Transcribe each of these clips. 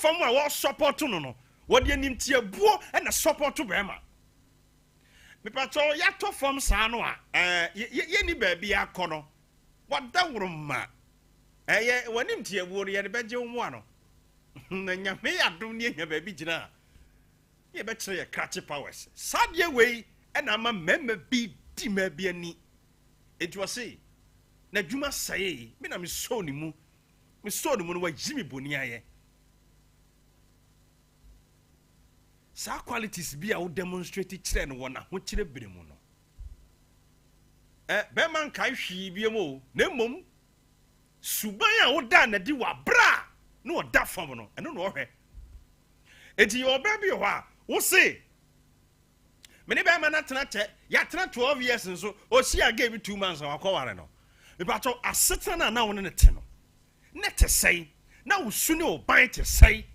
fam a wo support no wo de anim tie buo na support bema me pato ya to fam sa no a ye ni ba bia akọ no wada woroma ye wanim tie buo ye de beje wo ano na nyame adom ne nya ba bi gina ye be kire ye crash powers sadie wei na ma mema bi di ma bi ani it was say na dwuma saye me na me so ni mu no wa jimi boni aye sa qualities bi a wo demonstrate kire no wona ho kire bere mu no be man kai hwi bi mo na mom suban a wo da na di wa bra no da fam no eno no hwe enti yo ba bi ho a wo se me ne be man na tena che ya tena 12 years nso o si aga bi 2 months akwaware no me ba to asetana na wo ne te no ne te sei na wo su ne o ban te sei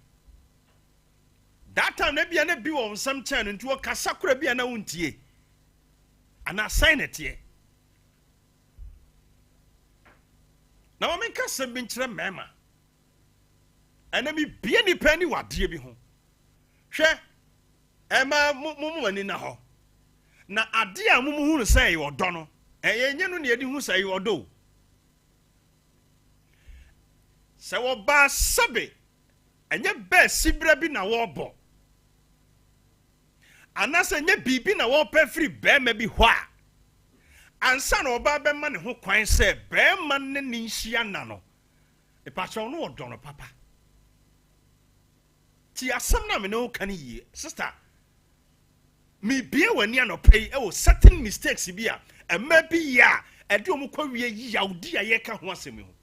that time na bia na bi wo nsam chan ntu o kasa kura bia na wontie ana sign it ye na wo men kasa bi nkyere mema ana mi bia ni pani wade bi ho hwe ema mumu ani na ho na ade a mumu hu no sai wo do no ye nye no ne edi hu sai wo do se wo ba sabe enye be sibra bi na wo bo anase nye bibi na wo pa free be ma bi ho a ansa na oba be ma ne ho kwan se be ma ne ni nhia na no e pa cho no wo do no papa ti asam na me no kan yi sister me bia wani anopei e wo certain mistakes bi a ma bi ya e de omo kwa wie yawdi a ye ka ho asem ho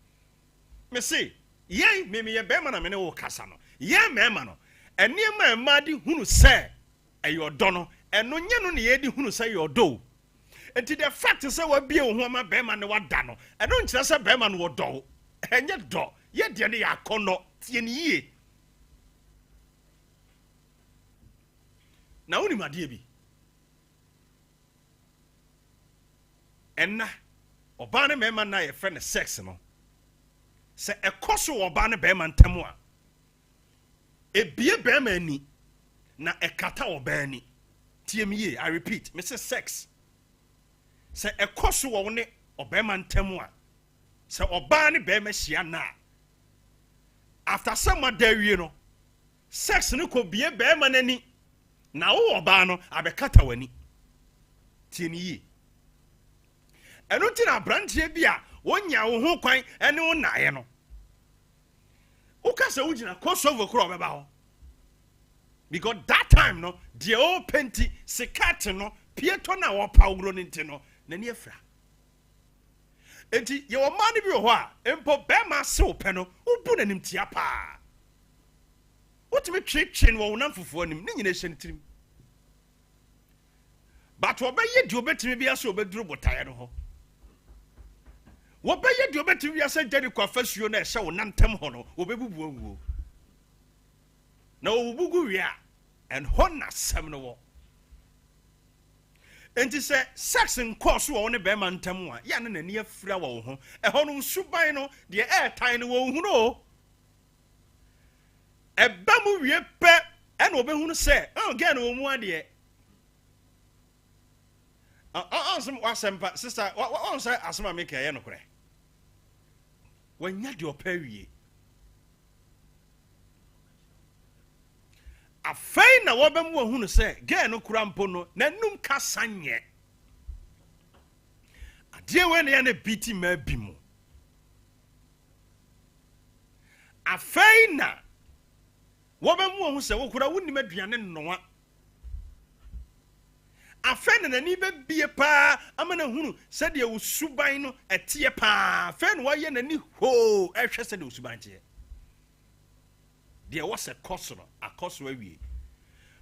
me say ye me ye be ma na me ne wo kasa no ye me ma no ene ma di hunu se eyo do no eno nye no ne ye di hunu se yo do enti the fact say wa bia wo ho ma be ma ne wada no eno nkira se be ma no wo do enye do ye de ne ya kono tie ne yie na woni made bi enna oba ne me ma na ye friend sex no se ekoso oba ne be ma ntam a ebie be ma ani na ekata oba ani tie me ye I repeat me say sex se ekoso wo ne oba ma ntam a se oba ne be ma hia na after some dawie no sex ne ko bie be ma nani na wo oba no abekata wani tie ne ye eno ti na branche bia wonya wo ho kwan ene wo nae no wo ka se wo gina crossover kro obeba ho because that time no the old penti sekat no pieto na wo pawro nti no na ne afra enti ye wo ma ne bi ho a empo be ma se wo pe no wo bu nanim tia pa wo ti me twetwe wo wonam fufu anim ne nyina hye ntirim but wo be ye di obetimi bia so obeduru botaye no ho wo be ye di obetimi bia se jeri kwa fasuo na ehye wo nantem ho no wo bebubu anwuo na wo bugu wi a and honna sem no wo enti se sex in course wo ne be ma ntam a ya ne nani afira wo ho ho no suban no de air time no wo hu no e ba mu wie pe e na obehu no se again wo mu ade some wasempa sister what say asema make ye no kure wanya de opawie afei na wo bem wo hu no se ge no kura mpo no nanum kasanye ade we ne ya na biti ma bi mu afei na wo bem wo hu se wo kura woni maduane nnoa afena na ni be bie pa amana hunu se de wo suban no etie pa afena wo ye na ni ho ehwe se de wo suban tie de was a cost no akoso awie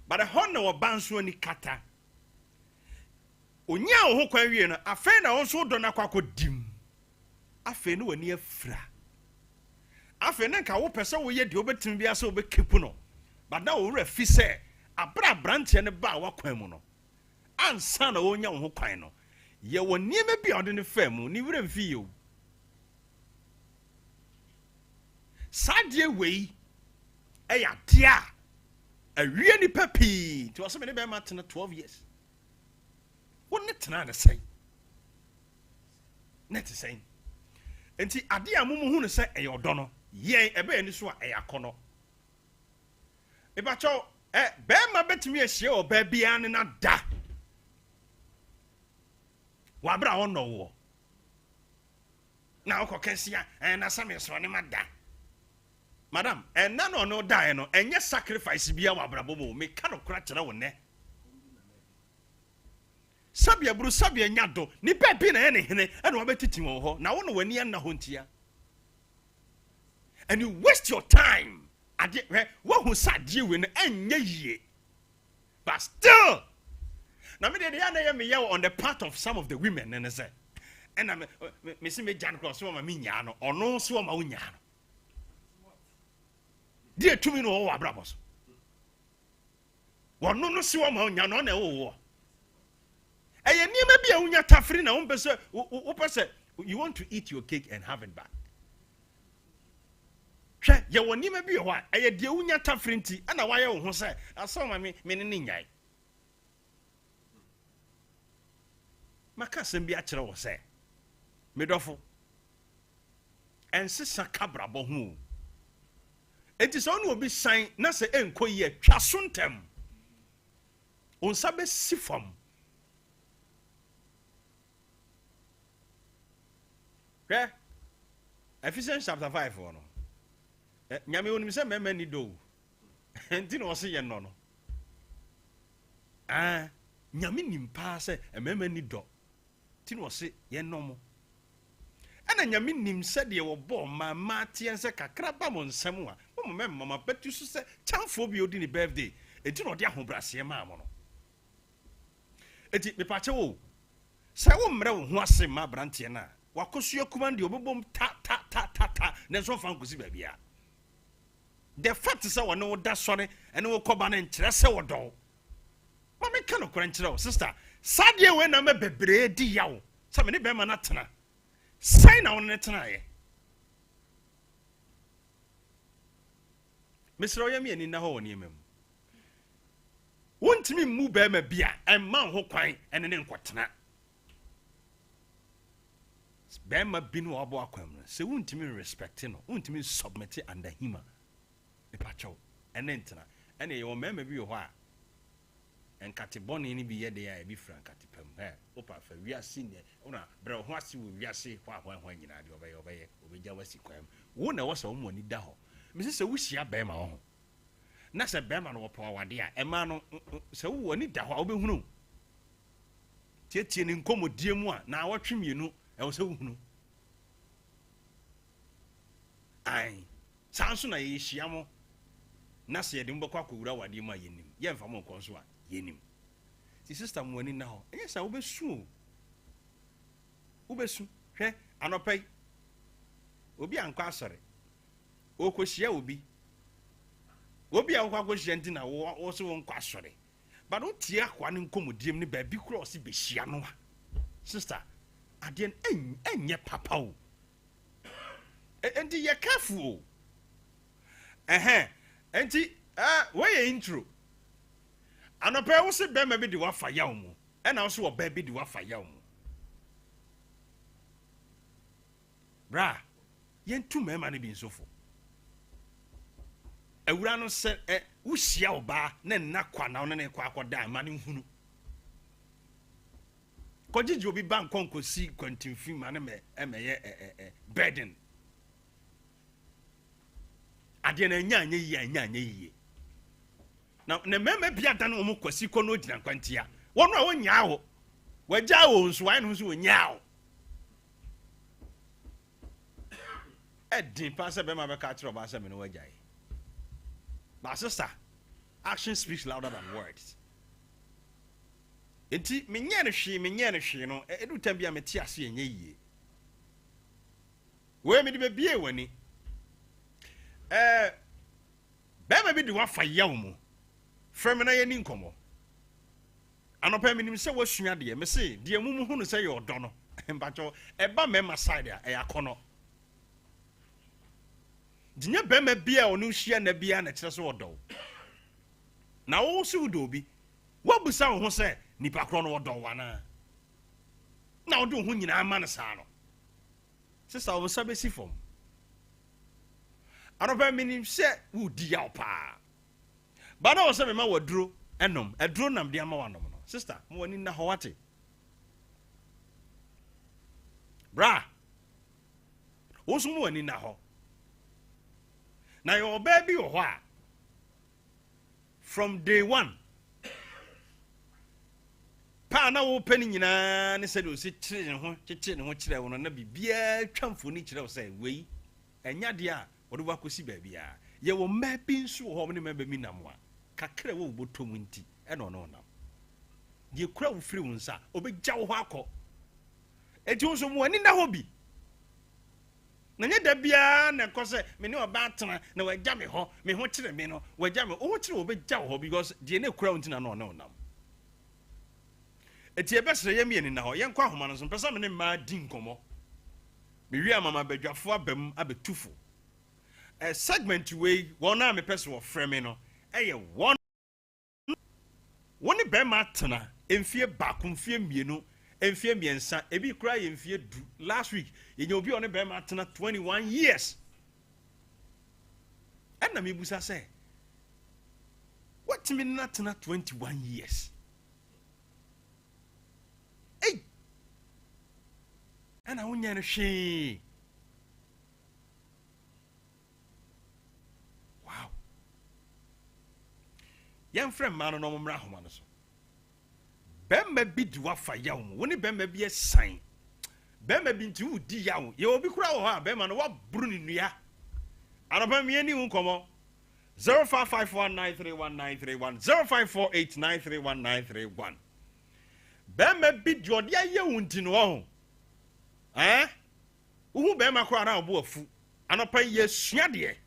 but the honor wo banso ni kata onya wo ho kwa wie no afena wo so do na kwakodim afena wani afra afena nka wo pese wo ye de obetim bia se obekepu no but na wo refi se abra branche ne ba wa kwan mu no ansa na wonya wo ho kwan no ye wo niema bia ode ne fam ni wura mfi yo sadie wei ɛyɛ adeɛ a awie nipa pii nti wɔsɛ me ne bɛrima tena 12 years wo ne tena ne sɛn ne te sɛn nti adeɛ a momu hu ne sɛ ɛyɛ ɔdɔ no yɛn ɛbɛyɛ ni so a ɛyɛ akɔnɔ mebakyɛw bɛrima bɛtumi ahyia ɔbaa biara ne na da wabra a ɔnɔ wɔ na wokɔ kɛsia na sɛ mesɔ ne ma da madam ɛna na ɔno daeɛ no ɛnyɛ sacrifice bia wɔ abrabɔ mu meka no kora kyerɛ wo nnɛ sabia buru sabia nya do nipa bi na ɛne hene ɛna wabɛtiti wɔ hɔ na wo no w'ani ɛnna hɔ ntia and you waste your time adeɛ woahu sɛ adeɛ wei no ɛnyɛ yie but still na me de ya na yɛ meyɛ on the part of some of the women ne sɛ ɛna me se me jan cross so ma me nyaa no ɔno so ma wo nyaa no deɛ tumi no wɔ abrabɔ so wɔno no so ma wo nyaa no na ɛwɔ ɛyɛ nneɛma bi a wonya tafiri na wo pɛ sɛ you want to eat your cake and have it back hwɛ yɛwɔ nneɛma bi wɔ hɔ a ɛyɛ deɛ wonya tafiri nti ɛna wayɛ wo ho sɛ asɛm ma me ne nyae maka asɛm bi akyerɛ wɔ sɛ medɔfo ɛnsesa kabrabɔ ho enti sɛ ɔne obi san na sɛ ɛnkɔ yi atwa so ntɛm wo nsa bɛsi fam hwɛ Ephesians chapter 5 no nyame wonim sɛ mɛma ni do enti na ɔse yɛ nɔ no nyame nim paa sɛ mɛma ni dɔ ti na ɔse yɛ nɔ mo ɛna nyame nim sɛdeɛ wɔbɔ ma teɛ sɛ kakra ba mo nsɛm a mo mɛmama bɛtu so sɛ kyamfoɔ bi odi ne birthday enti na ɔde ahobraseɛ maa mo no enti mepakyɛ wo sɛ wo mmerɛ wo ho ase ma abranteɛ no a wakɔsua kuma deɛ ɔbɛbɔm ta na nso fa nkosi baabia the fact sɛ wɔne wo da sɔre ɛne wo kɔba no nkyerɛ sɛ wɔdɔ ma meka no kora nkyerɛ wo sister saa deɛ wei na ma bebree di yaw sɛ me ne bɛrima no tena sɛn na wo ne tenaeɛ mesrɛ woyɛ meyɛni na hɔ wɔ nneɛma mu wontumi mmu bɛrima bi a ɛmma wo ho kwan ɛne ne nkɔtena bɛrima bi no wɔabɔ akwan mu no sɛ wontumi respect no wontumi submit under him a mepakyɛw ɛne ntena ɛne yɛwɔ mmarima bi wɔ hɔ a nkate bɔne no bi yɛ deɛ a ɛbi fira nkate pam wopa fa wiase ne wona brɛ ho ase wɔ wiase hɔ nyinaa deɛ ɔbɛyɛ ɔbɛgya wasi kwan mu wo na ɛwɔ sɛ wo mmɔni da hɔ mese sɛ wohyia bɛrima wɔ ho na sɛ bɛrima no wɔpɛ wawade a ɛma no sɛ wowɔ ani da hɔ a wobɛhunu tietie ne nkɔmmɔdie mu a na wɔtwe mmienu ɛwɔ sɛ wohunu saa nso na yɛhyia mo na sɛ yɛde mbɛkɔ akɔwura wadeɛ mu a yɛnim yɛmfa mo nkɔ nso a yɛnim ti sister mo ani na hɔ ɛnyɛ sɛ wobɛsu hwɛ anɔpɛ yi obi ankɔ asɔre ɔkɔhyia obi a wokɔ akɔhyia nti na wo so wo nkɔ asɔre but wotie akoa ne nkɔmmɔdiem ne baabi kora ɔse bɛhyia no a sister adeɛ no ɛnyɛ papa o enti yɛ careful o enti wɔyɛ intro anɔpɛ wo se bɛrima bi de wafa yaw mu ɛna wo so ɔbaa bi de wafa yaw mu bra yɛntu mmarima no bi nsofo awura no sɛ wohyia ɔbaa na nna kwa na wo ne ne kɔ akɔda ma ne nhunu kɔgyegye obi ba nkɔnkɔsi kwantimfi ma ne ɛmɛyɛ burden adeɛ na anya anyɛ yie na mmarima bi ada no wɔn kwasi kɔ no gyina nkwantia wɔn a wɔnyaa wo wɔagya wo nso wɔn nso wɔnyaa wo ɛdin pa sɛ bɛrima bɛka akyerɛ ɔbaa sɛ me ne wɔagyae but sister action speaks louder than words enti menyɛ no hwee no ɛdu tam bi a mete ase ɛnyɛ yie wei mede bɛbie w'ani bɛrima bi de wafa yaw mu frɛ me na yɛni nkɔmmɔ anɔpɛ menim sɛ woasua deɛ me se deɛ mu hu no sɛ yɛ ɔdɔ no mpakyɛw ɛba mmarima side a ɛyɛ akɔnɔ Dinya bema bia onu hia na bia na kire so odo. Na wo si udo bi. Wo busa wo ho se nipa kro no odo wana. Na odo ho nyina ama ne sa no. Sister wo sabe si fom. Anopa minim se wo di yaw pa. Ba na wo se me ma waduro enom, eduro nam de ama wanom no. Sister, mo wani na ho wate. Bra. Wo so mo wani na ho. Na your baby or what? From day one. Pa na wo pani nyina ne said o se kire ne ho kire wo no na bibia twamfo ni kire wo say wei enya de a wo do wakosi ba bia ye wo ma bi nso ho ne ma ba mi nam a kakra wo botom nti e no no nam ye kura wo firi wo nsa obegya wo ho akọ eti wo so mo ani na ho bi na nye da bia na kose me ne oba atena na wagya me ho kire me no wagya me o kire obegya wo ho because de ne kura wo nti na no no nam eti ebesere ye me ni na ho ye nkwa homa no so pesa me ne ma di nkomo me wi amama badwafo abam abetufo segment we wona me pese wo frɛ me no eye won be ma tena emfie baako mfie mienu emfie miensa ebi kura ye mfie du last week ye obi one be ma tena 21 years na me busa say what me na tena 21 years hey ana wonya no hwe wow yan frem ma no no mmra homa no so bemma bi di wafa yawo woni bemma bi esan bemma bi nti udi yawo ye obi kura wo ha bemma no wa buru ni nua anoba mi ani hu komo 0551931931 0548931931 bemma bi di odi aye wunti no ho uhu bemma kura na obo afu anopa ye sua de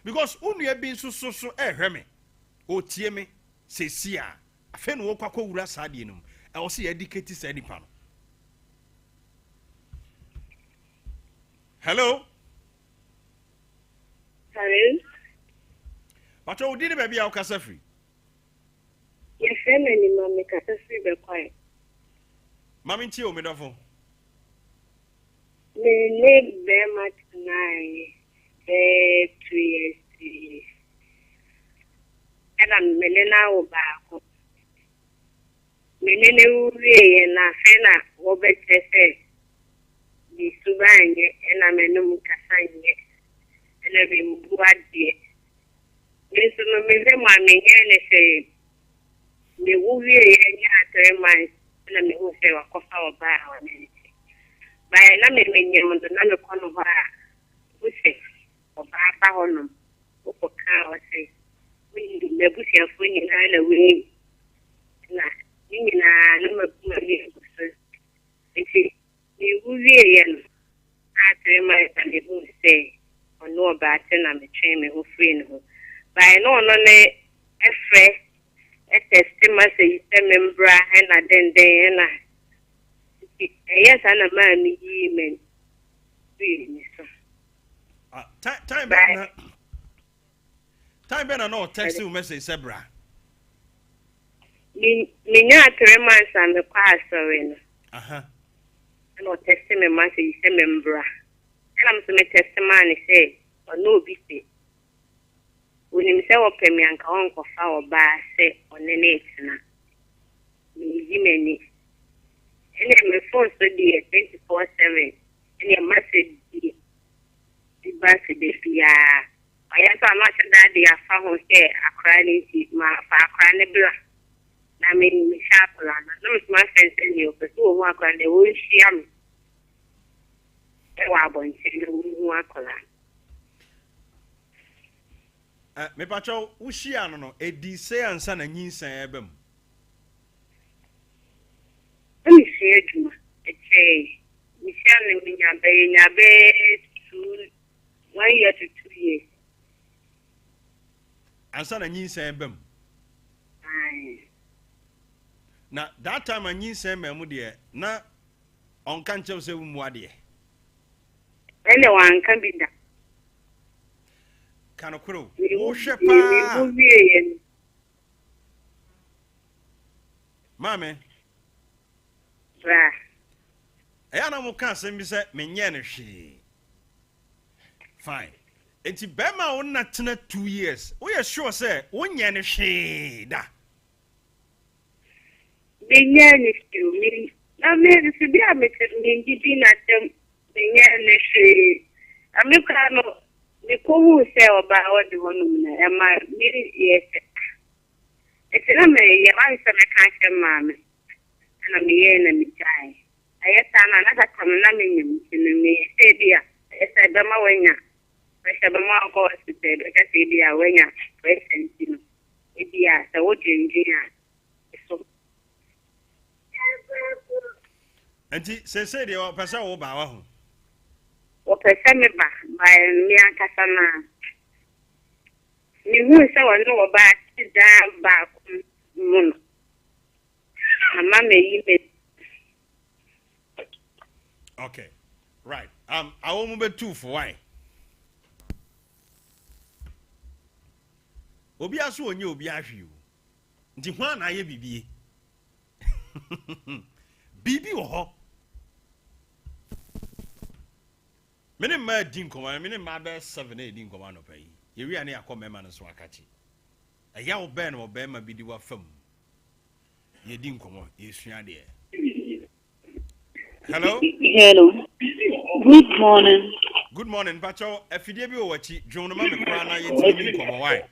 because unu bi nso so ehweme otie me sesia afen wo kwakọ wura saade num e wo se educate sa nipa no hello Pato wo di baby a wo kasa free ye feme ni mama kasa free be kwai mama nti o me dofo me ne be mat nai 2 years era melena wo baako menene uwe na fena wobetese di subanye ena menum kasanye ena be mbuadie yesu no meze mwa menyene se me uwe nya atreman ena me use wakofa oba wa niti ba na me menye ndo na me kono ha use oba ba hono ukoka wase we me busi afuni na na we na na no me so eti ni uwie yen atre mai tande hu se ono ba ate na me twen me ho free no by no no ne efre testima se membra na den na yes ana ma mi yi men ni so time ben no text you message sebra Minya 3 months and the class sorry. No testimony man say membra. And I'm to me testimony say or no be say. When him say open me anka onko fa oba say on net na. Me yimeni. And my phone so dey 24/7. And your message dey. The birthday ya. I am so much that they are found here akra ni ma fa akra ne bla. I mean, we sharp land. No, it's my friends in you, but who work on the wood sham. I want to work on that. Me pacho, Ushiano, no, a desay and son and yin say, Ebem. Let me see it. It's a Michelle in your bed 1 year to 2 years. And son and yin say, Ebem. Na that time anyi say memu de na on kan chew say mu ade ele wan kan bi da Kanokuro. Me Shepa. movie. Mame. Right. Ayana mo kan sem bi se menye ne hwe. Fine. Enti bema won na tena 2 years. We are sure say wonye ne hwe da. Menye ne hwe me. Na me se bi a me ngi na tem menye ne hwe. Ameka no me ko hu se oba o de wonum na e ma me yes. Eti na me ye ban se me kan se ma me. Na me ye na me chai. Ayeta na na ka na me nyim me se bia. Esa be ma wanya. Esa be ma ko se be ka se bia wanya. Presenti no. E bia se wo jinjin a. So. Enti se de o pesa wo ba wa ho. O pesa me ba me ankasa na. Ni hu se wo no ba ti da ba ku mu. Ama me yi me. Okay. Right. I won't be too for why. Obi aso onye obi ahwe o. Nti hwan na ye bibie. Bibi wo ho. Mene ma din koma, mene ma be 7 e din koma no pai. Ye wi ane akọ mema no so akachi. Aya wo be no be ma bidi wa fam. Ye din koma, ye sua de. Hello? Hello. Good morning. Good morning, Pacho. Efidie bi o wachi, dwon ma me kra na ye timi komo why?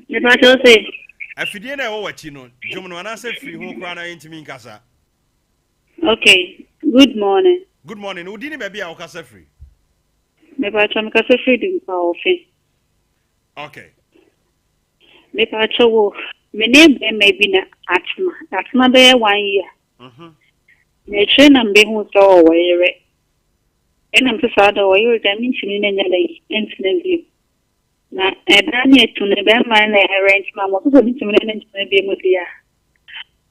The Pacho say. Efidie na wo wachi no, dwon no na se free ho kra na ye timi nkasa. Okay. Good morning. Good morning. Udi ni baby a wo kasa free. The Pacho me kasa free din pa ofe. Okay. The Pacho wo me name be maybe na atma. Atma be 1 year. Na train am be hu so wo yere. Enam se sa do wo yere da min chini na nyala yi entine na edani etu ne be ma na rent ma mo so bi chini na ntine be mo dia.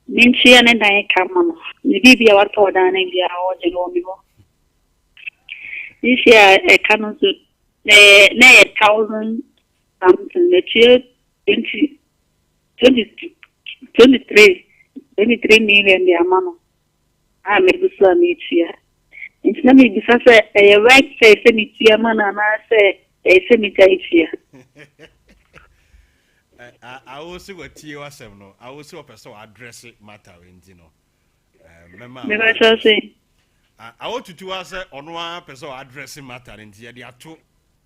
Min chia na dan kama no. Ni bibia wa to dan na bia o je no mi ho. This year a canon so na 1,000 something the year 23 million the amount. I made the son each year. It's not me because a right say semi tia man and I say a semi each year. I also got tia wasem no. I also person address it matter in no. Maybe I shall say. I want to do as on one person addressing matter in the other two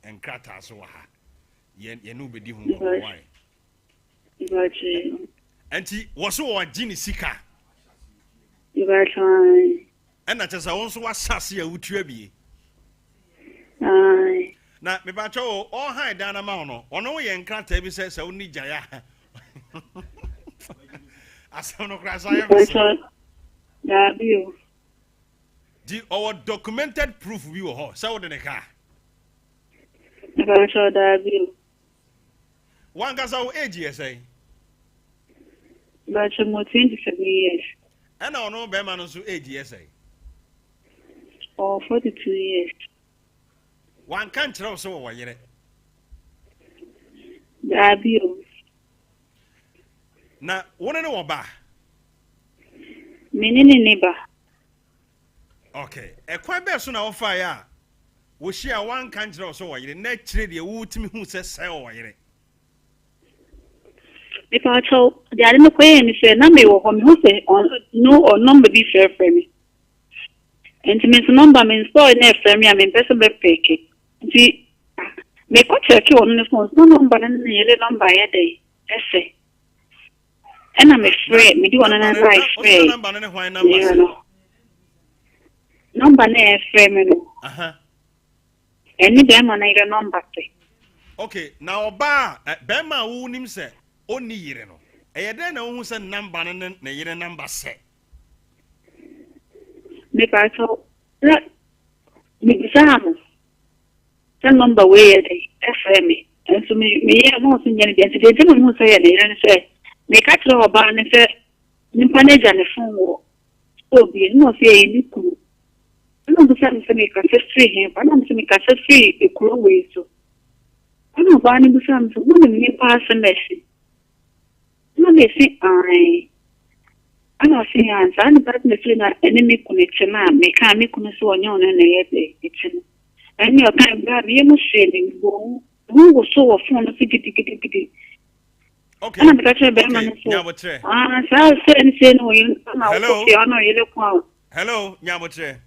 and crata so ha. Ye no be di hu why. And he was so a genie sika. You are trying. And that is also was sassy a utrebi. Aye. Now, me bacho all high down a mono, or no yen crata be says only jaya. As no crash I ever that you. The our documented proof we were ho, so in a car. I'm sure that you. One gas our age, yes, eh? But you're more 27 years. And I know Beman so age, yes, eh? Or 42 years. One can't tell so why yet. That you. Now, one and all ba. Meaning neighbor. Okay, a quite best on our fire. We share one country or so. Why the next trade you would to me who says so. If I told the other way and say, number or who say on no or number be fair for me. And to miss number means so in a family, I mean, person be pay. See, make what check you on the phone, no number and the number a day. Essay. And I'm afraid, me do one another afraid. Number na frame no. Any them on a number. Okay, now ba Bema who nim say only yire no. E den na who say number na yire number say. Me pa so that me exam. That number where they frame me. And so me mo so nyane bi ante de mo say na yire say me ka tro oba ne say nimpa na ja ne phone wo. So bi no say ni ku. No, the same to make a free him, but I'm to make a free a crew way so. I bani busam so mo me pass message no me say ana say answer and but me feel na enemy connection na me ka me kunu so onyo na na ye etin and your time ba be mo sharing go who go so phone no gidi okay ana me ka che be man so say no you na ko fi ana yele kwa hello nyabotre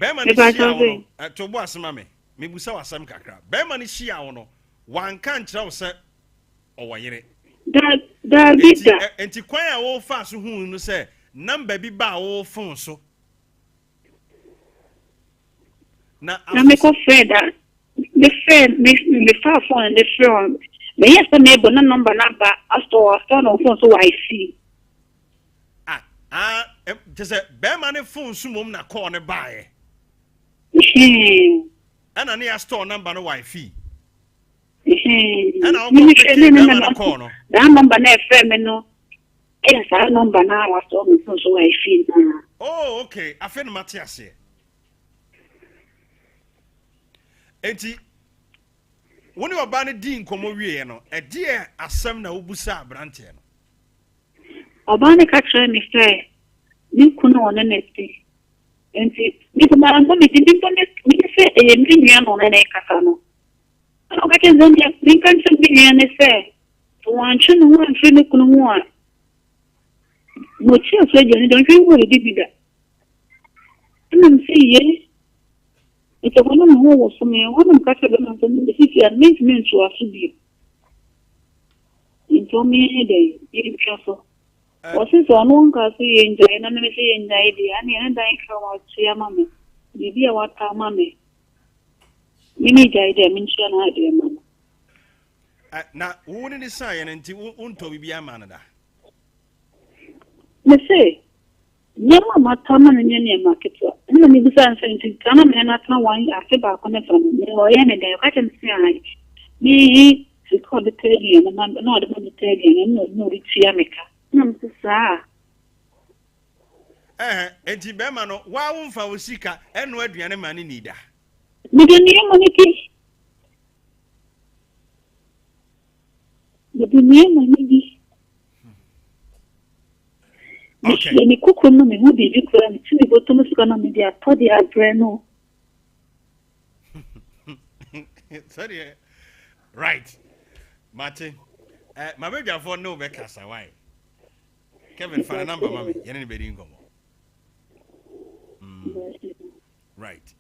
be man shia wono to bo asema me busa wasam kakra be man shia wono wan kan kire wo se owayere da bida enti kwan a wo fa so hu no se number bi ba wo phone so na me ko freda the friend me fa phone the friend me yes me bo na number na ba store no phone so I see just say be man phone so mom na call ne bae ana ne store number no wifi ana me na call no that number na FM no yes that number na was on phone so wifi na oh okay afen matiase enti woni oba ne di nkomo wie no e de asem na obusa abrante no oba ne ka kire me fe ni kuno one neti enti mi ko ma ngo mi tin pon mi se e mi ni ano ne kasa no ano ka ke zon ya mi kan se bi ne se to wanchu no wan fi ne kuno ho a mo chi o se je ni don fi wo di bi da mi se ye ito kono mo wo so me wo mo ka se be na so mi se fi an mi nso asu bi into mi de yi so Osi so no nka so ye njai na me se ye njai di ani en dan kra wa tia mame bibi a wata mame mini jai de min chia na de mama na wo ni sa ye nti unto bibi ama na da me se nyama mata ma ne ne marketo ina ni bisa nsa nti kana me na ta wan afi ba ko ne fam me o ye ne de ka chen si ai ni record the tele na no de the tele no tia meka Namsa. Enti be ma no wa wo mfa wo sika eno aduane ma ne nida. Me de ni moniki. De ni moniki. Okay. Ni kuku no me hu bi kura ni tini boto mo sika na me dia to dia breno. Sorry. Right. Martin. My baby for no be kasa why. Kevin, find a number, mommy. You need to be in right.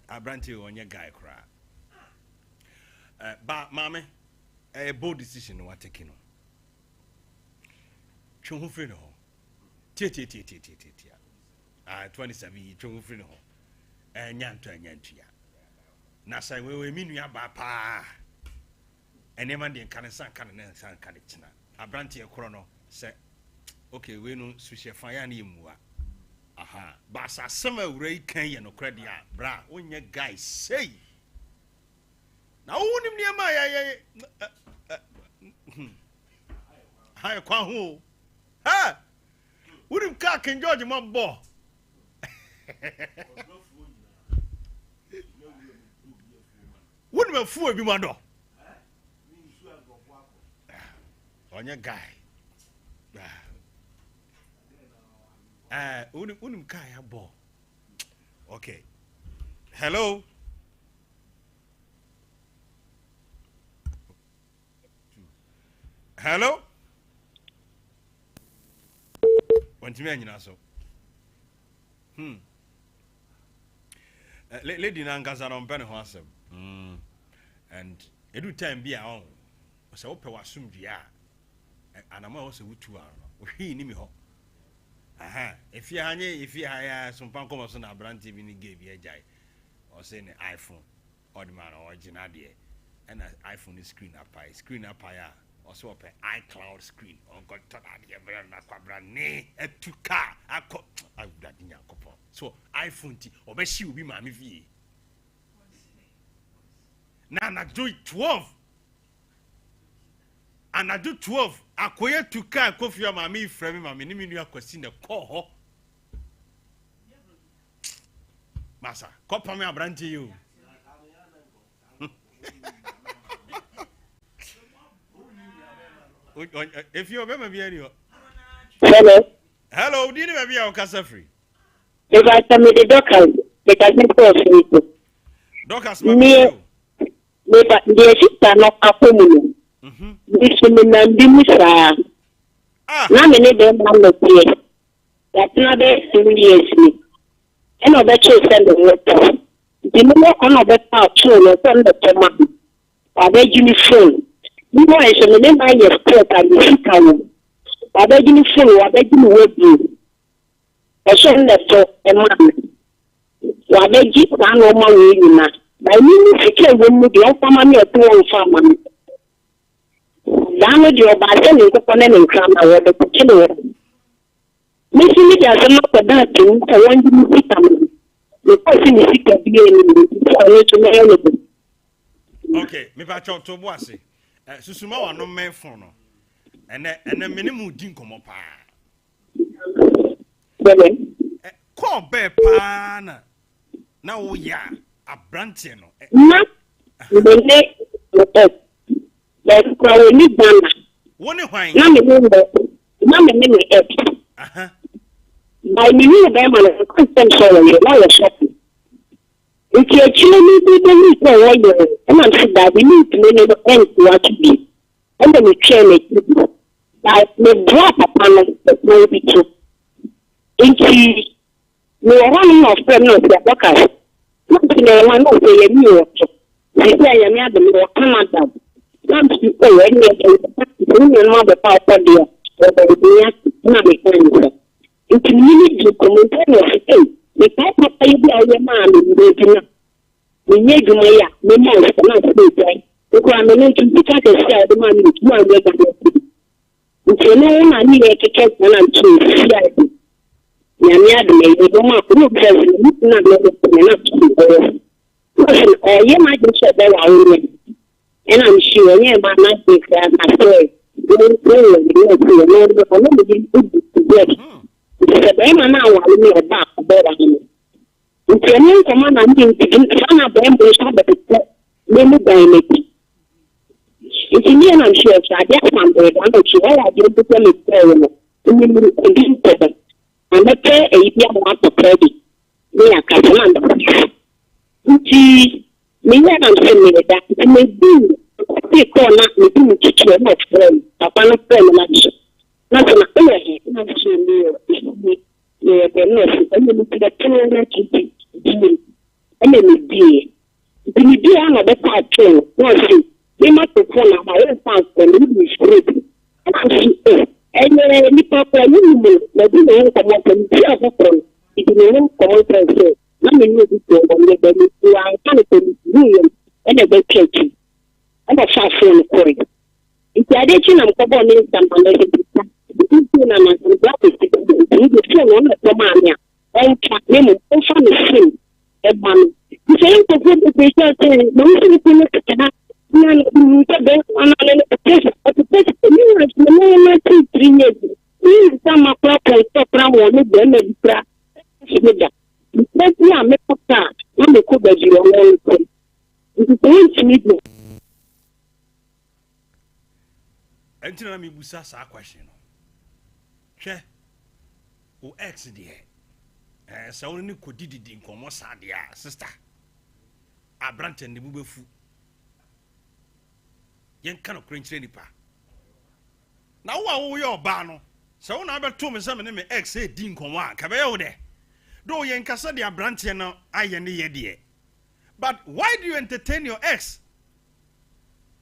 I brand you on your guy cry. But, mommy, a bold decision what taking on. Chungufino. Tia. 27 Chungufino. And Yantia. Nasa, we mean you are papa. And Eman the Kanasan Kanan San Kadichina. I brand you a chrono, say. Okay, we no switch fire ni muwa. Aha. But sa summer ray can you no credit bra when your guy say. Now wouldn't near my hi kwa who? Ha! Wouldn't cock and George my boy. Wouldn't a fool be my dog. On your guy. Unim kaya bo. Okay. Hello. Hello. Want me anyina so. Lady na ngaza no mpene ho asem. And every time be on. So ope wasum dua. Anama wo se wutu an. Ohwi ni mi ho. Aha, if you hire some pancoma on a brand TV ni gave you a jai or say an iPhone or the man original dear and an iPhone is screen up or so up iCloud screen or got to that brand nay a 2 car I got that in your couple. So iPhone T or she will be mammy V. Now I do 12. And I do 12. I queer to car coffee your mammy frame my minimum you are question the call. Massa, copper me a brand to you. If you remember me, hello, did you be our casa free? If I come with the doctor, they can be for Doctors, near the sister not a woman. This woman and Dimisa. Now, many of them are not here. That's not seriously. Another chase and the water. The more another part, too, on the tomato. Are they uniform? You know, I shall remember your sport and the sick. Are they uniform? Are they uniform? I shall let a man. Are they keep one or more? By means of a woman with your family or two family. Download your battle in the Conan and Crama or the Pochino. Missing it as a lot of that thing for one to see family. The person is sick of being okay, me ba cho to boase. Susuma wa no men phone no. Ene minimum din komo pa. Ko be pa na wo ya abrante no. Na me but kwa ni bana. Woni hwan? Na me aha. By me ni be ma no consent so you na your shop. If you actually need to know what you're and I'm saying that we need to know the end what to be. And then we train it. Like the drop upon us that may be true. Into we are running off pregnant with the workers. Not to know one of the new. They say I am the middle Canada. Not to say any of the mother power for the economic friends. Into need to comment the type of baby I am man we need to make me more than because I'm going to be cut the money to my regular. If you know, I need to get one and two. Yamia, the don't want to not let you might be said that and I'm sure, yeah, my night is my story. It's a very now, I will be back about him. If you know, command and think to one of them will stop at the limit by it. If you mean, I'm sure I get one word, I'm not sure I get to tell it very I'm not a young one to credit. We are Catalan. Me, I'm saying that it may be take on not me to cheer my friend, upon a friend election. Not an ear, not so near the nurse, and then look at the tenant. And then it be. When you do another part, no, they must perform my own part and English group. And Papa, you know, the come up and see a phone. It will come out and say, let me know this one, and you are William and a big church. And a fast phone for it. If I did you come on in some and name of family and man. You say to put the picture saying, no, you cannot. Some proper stop around with them and crack. Let me make a start. I'm a cook as you are. It's going to meet me. Until me busa sa question. Che o ex die. So ni ko didi nkomo sa dia sister. Abrante ne bu befu. Yen kan okrenchire nipa. Na wo ye oba no. So na be to me se me ex e di nkomo a ka be ye wo de. Do yen kasa de abrante no aye ne ye de. But why do you entertain your ex?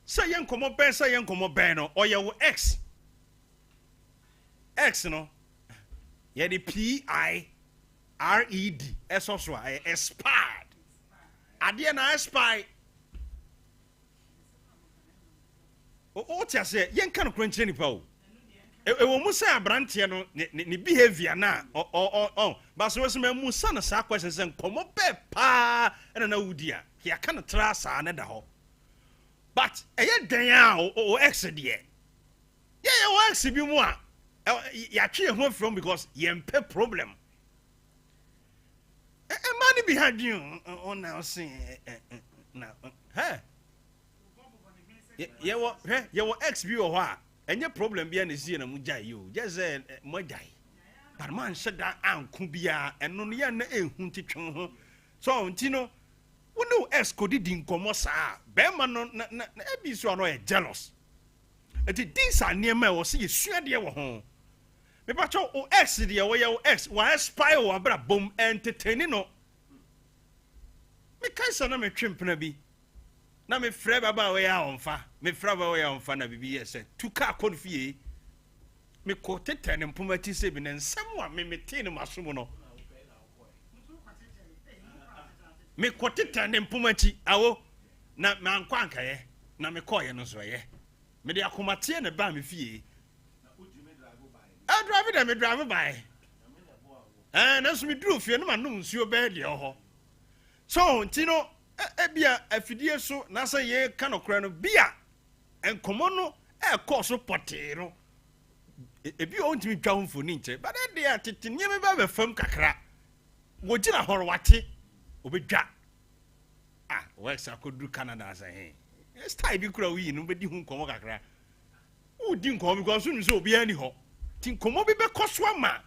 Say yen komo ben, say yen komo ben no or your ex. Ex no. Ye the PIRED. Eso so expired. Ade na expire. O tia say yen kan kwenche nipa o. E wo mu say abrante no ne behavior na but so we mu sa na sa question say komo be pa na wudi a ya kan tra sa na da ho. But den a o ex de ye o ex bi mu a ya twe ho from because ye mpe problem. Money behind you on now saying now hey ye ex bi o ho a any problem be any see and mujay you, just a mojai. But man said that Aunt Kubia and no yan a hunty chon. So, Tino, what no escodi din comosa, Bearman no be jealous. At this are near me or see sure dear home. Me pacho o ex the away o ex why spy or bra boom entertaining no. Me kansa na me twempena bi. Na me frɛ baba we ya onfa. Me frɛ baba we ya onfa na bibi yese. Tu ka konfie. Me ko tete ne mpomati se bi ne nsɛm a me mete ne masom no. Me ko tete ne mpomati awo na mankwa ankaye na me kɔ ye no so ye. Me de akomatie ne ba me fie. Me drive by. Na so me duru fie no manom nsuo be de ho. So, Tino, ebia afidie so na say ye kanokra no bia enkomo no e course potero. Ebi o ntimi twa mfoni nche, but e dey atete nyeme ba be fam kakra. Wo gina horo wate, obedwa. Works akodu Canada say, hey. Style bi kura wi no be di hu nkomo kakra. Wo di nkomo because so nso obi ani ho. Ti nkomo bi be koso ama.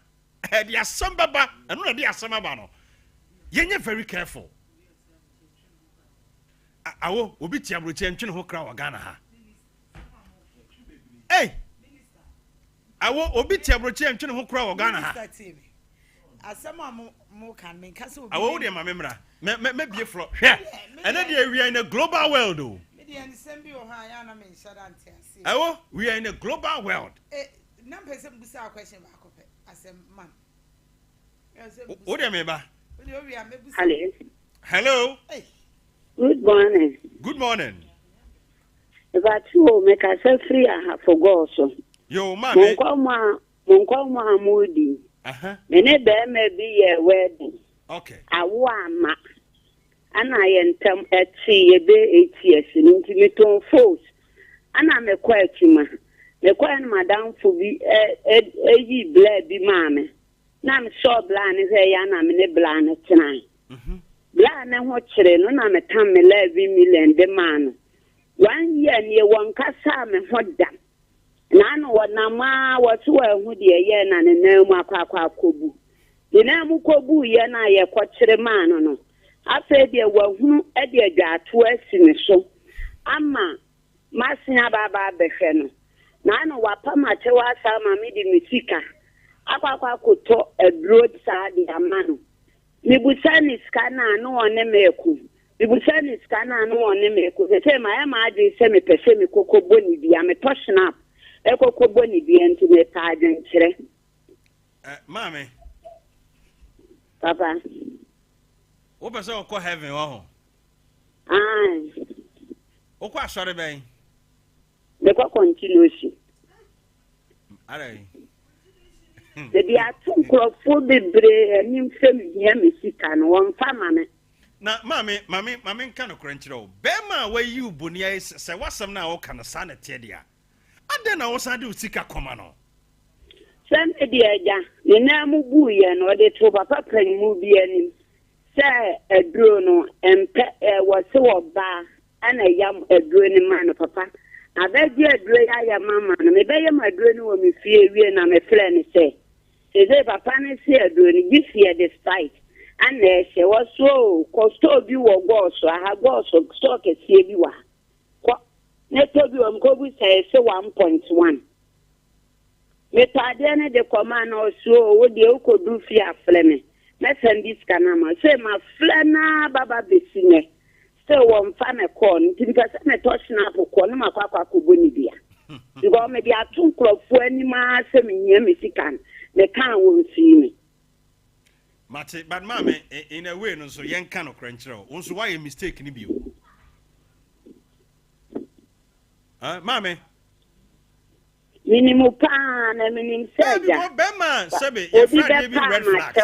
E dey asam baba, eno na dey asam aba no. Yenye very careful. Awo obi ti abroche ntwe ho kra wa Ghana ha. Hey. Awo obi ti abroche ntwe ho kra wa Ghana ha. Asema mo kan me kase obi. Awo de ma memra. Me bie fro. Hwe. Ene de we are in a global world o. Me de nsem bi o ha ya na me nshada ante ase. Awo we are in a global world. Na pese busa question ba ko pe asem man. O de me ba. Hello. Hey. Good morning. Good morning. If I too make myself free, I have forgot so. Yo, mama. Monkwa moody. Mene be be a wedding. Okay. Awama. Ana yentem eti ebe 8 years nti meton force. Ana me kwatima. Me kwa madam fo bi eyi bla bi mame. Na me so bla ne he ya na me ne bla ne tena. Bla ne ho kire no na me tam me 11 million de man. 1 year ne won kasa me hoda. Na no wona ma wotu hu de ye na ne na mu akwa akobu. De na mu kobu ye na ye kwakire man no. Afa de wahunu e de adwato asine so. Ama masia baba behwe no. Na no wapa mache wa sama me de misika. Akwa koto road side amano. Mibusani skana no one meku. Mibusani skana no one meku. Say my aji say me pese me koko boni bia me toshnap. E koko boni bia nti me taden kire. Mami. Papa. O pese o ko heaven wo ho. Ai. O ko asore ben. Me ko continuously. Alright. The biatu crofo bebre anim fam hia mesika no won fama me na mami kan okranchire o be ma wa yi ubonia se wasam na o kan sa na tie dia ade na wo sa de usika koma no sam e dia ja ne na mu bu ye no de to papa pan mu bi anim se eduro no empe wo se wo ba ana yam eduro ni man papa abeji eduro ya mama no me be yam eduro ni wo me fie wie na me fle ni se Eze papa ne si eduro ni gifie the site and she was so costo bi wo go so aha go so stock esie bi wa ko ne to bi o mko bi say 1.1 me tade ne de command o so wo de o ko du fi afle me na send this kanama say ma fle na baba besine say wo mfa me call nti pese me touch na ko no makwa ko boni bia because me dia tun krofo ani ma se me nya me sikan the can won't see me. Mate, but mama, in a way, no, so young can of cruncher. Also, why a mistake in you? Mammy. Minimum pan, I mean, said, Bema, Sabby, your friend red flag.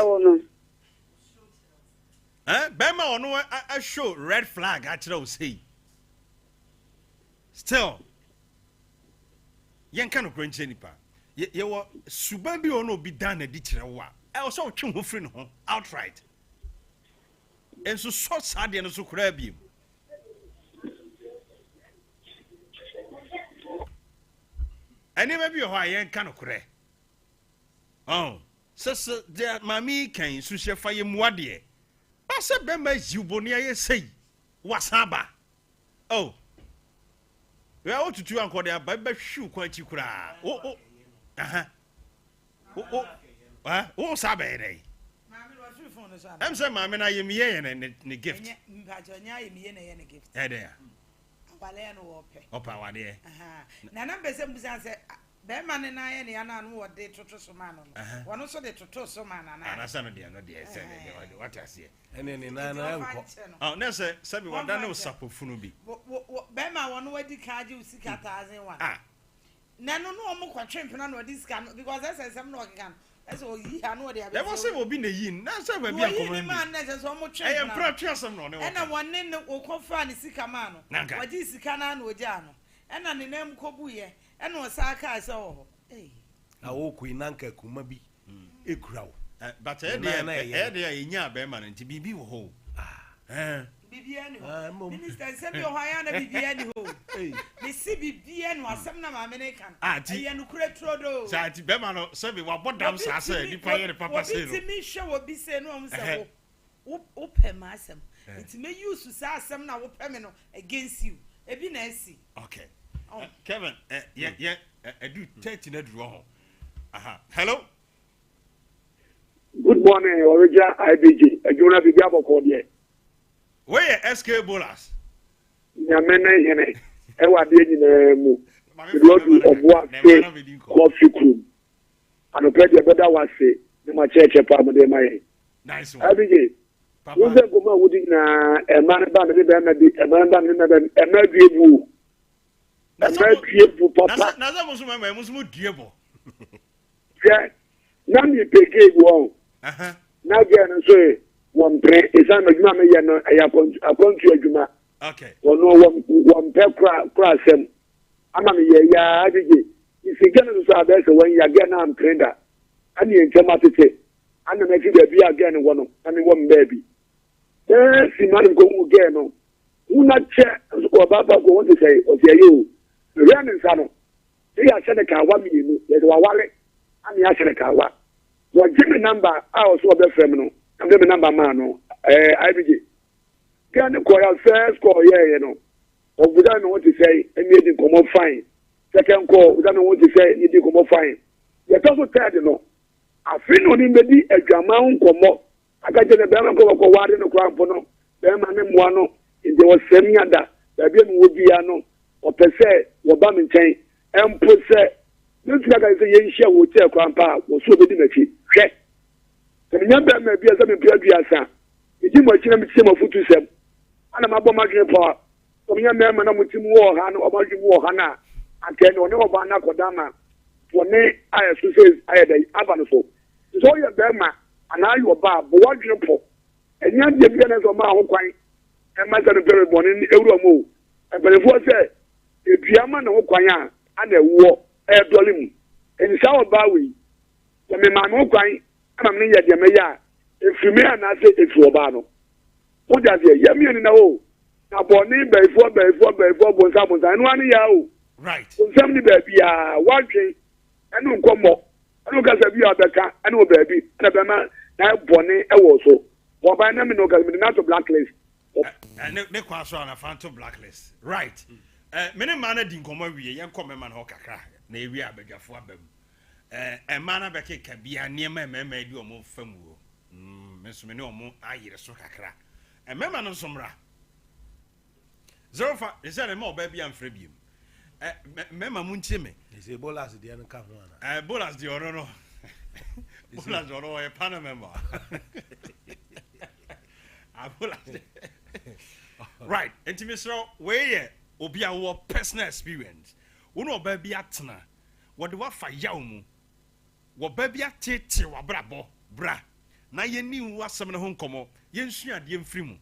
Bema, or no, I show red flag, I don't see. Still, young can of crunch any pa. You were Subabi or no be done a ditcher. I also tune who friend home outright. And so sad and so crab you. ɛne maybe ho ayen kan korɛ oh so there mami kan su shefa ye muade ba se be ma jiwbo ne aye sei wasaba oh we are otutu ankode aba ba hwu kwa chi kura o aha o sabe dey I'm saying, Mamma, I am here and the gift. Opa, dear. Nana Besem said, Beman and I and Yana know what they to man. One also they to so man and I said, no, dear, what I see. And then in oh, no, sir, said one that no supper funubi. Bema one way the card you see cat as in one. Ah, Nano no more champion on this can because I said some no can. That's all ye are no idea. There was a be the yin. That's a man. That's so much. I am proud of some. And I want name will confine the Sicamano. What is Canan or Jano? And on the name Cobuye, and was Saka so. I walk with Nanka Kumabi. A crow. But Eddie in your bearman and to be whole. Minister, send your Hyana Bibiani home. The CBBN was some American. Ah, Tian Cretrodo. Sati Bemano, Sabi, what damn said, you pay the papa said. Me show will be saying, open myself. It may use to say some now permanent against you. A binessy. Okay. Kevin, yeah, I do 30 net wrong. Hello. Good morning, original IBG. I do not be able to call yet. Where SK Bolas? Yamene Hene, Ewa Deni, Lodi Obwa, Coffee Crew. And a pretty better was say, the church of Pamade. Nice one. IBG. You don't go with a man about a man, a merry papa. Nasa was dearable. Yeah, none you pay one. Now, again, say. One pray is an examiner. I upon to a juma. Okay. Or no one pep crass him. I'm a ya. If you get to say when you again, I'm trader. And you automatically. And the next day, again, one baby. Yes, you might go again. Who not check or Baba go on to say, or say you. The running son. They are sent a car 1 million. There's a wallet. And the Ashanakawa. What Jimmy number, I was so the feminine. I'm the number man, IBG. Can the call first call, you know. Or we don't know what to say, and you didn't come up fine. Second call, we don't know what to say, you didn't come up fine. You're also tired, you know. I feel on him, maybe a German come up. I got the Berman go for one in the crown for no. Berman and one, if there was semi under, there would be or per se, or bombing chain, and per se. This guy is a young share would tell Grandpa, was so good in the check. The number may be as a Piasan. The Jim was Jim of Futusem. And I'm about my power. Some young men with Tim War, Hannah, or Margin War, Hannah, and ten or no Bana Kodama. For me, I associate I had a Abanfo. So you're Berma, and I you are Bob, but what you for? And young Jim of my own quine, and my son very born in Euromo. And but if what say, if Yaman or Quine, and a war, a dolly, and Sour Bowie, the man who quine. I'm near the Maya. If you may not say it's Robano. What does it? Yamian know. Now, born in before, Bonsamos, and 1 year. Right. Somebody baby, watching, and no come more. I look as a view of the car, I know baby, and a man, now Bonnie, also. For by name, no, not to blacklist. And the question on a phantom blacklist. Right. Many manner didn't come over here, young common man, Hokaka, maybe I beg for them. A man of a cake can be a near man may do a more firm. Miss Minomo, I hear a soccer. A member of Somra. 05 is that a more baby and freebium. Member Munchime is a bolas the Anacamana. Bolas the Orono. Bolas or a panel member. Right, and to Mr. Way, will be our personal experience. Uno baby atna. What do I for Yaumu? What baby at Titi or Brabo, bra. Na ye knew what some home come, yen share the infrimu.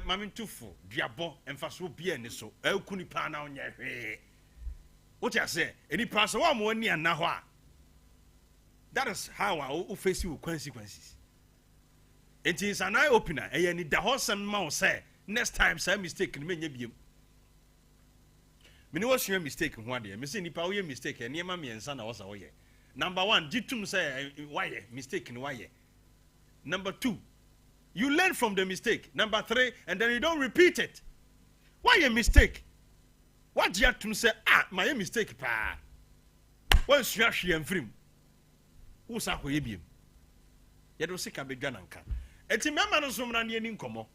Mammy Tufu, Diabo, and fast will be any so, El Kunipana on your head. What I say, any pass one more near Nahua. That is how I will face you with consequences. It is an eye opener, and you need the horse and mouse say, next time, some mistake in many of you. Me was your mistake one day. Me say nipa wo mistake and niema miensa na wasa wo ye. Number 1, jitum say why mistake in why. Number 2, you learn from the mistake. Number 3, and then you don't repeat it. Why a mistake? What jitum say my mistake pa. Once you actually am free. Who sa ko yebiem. Ye do sika be dwananka. Eti mema no so mra ne ani nkomo.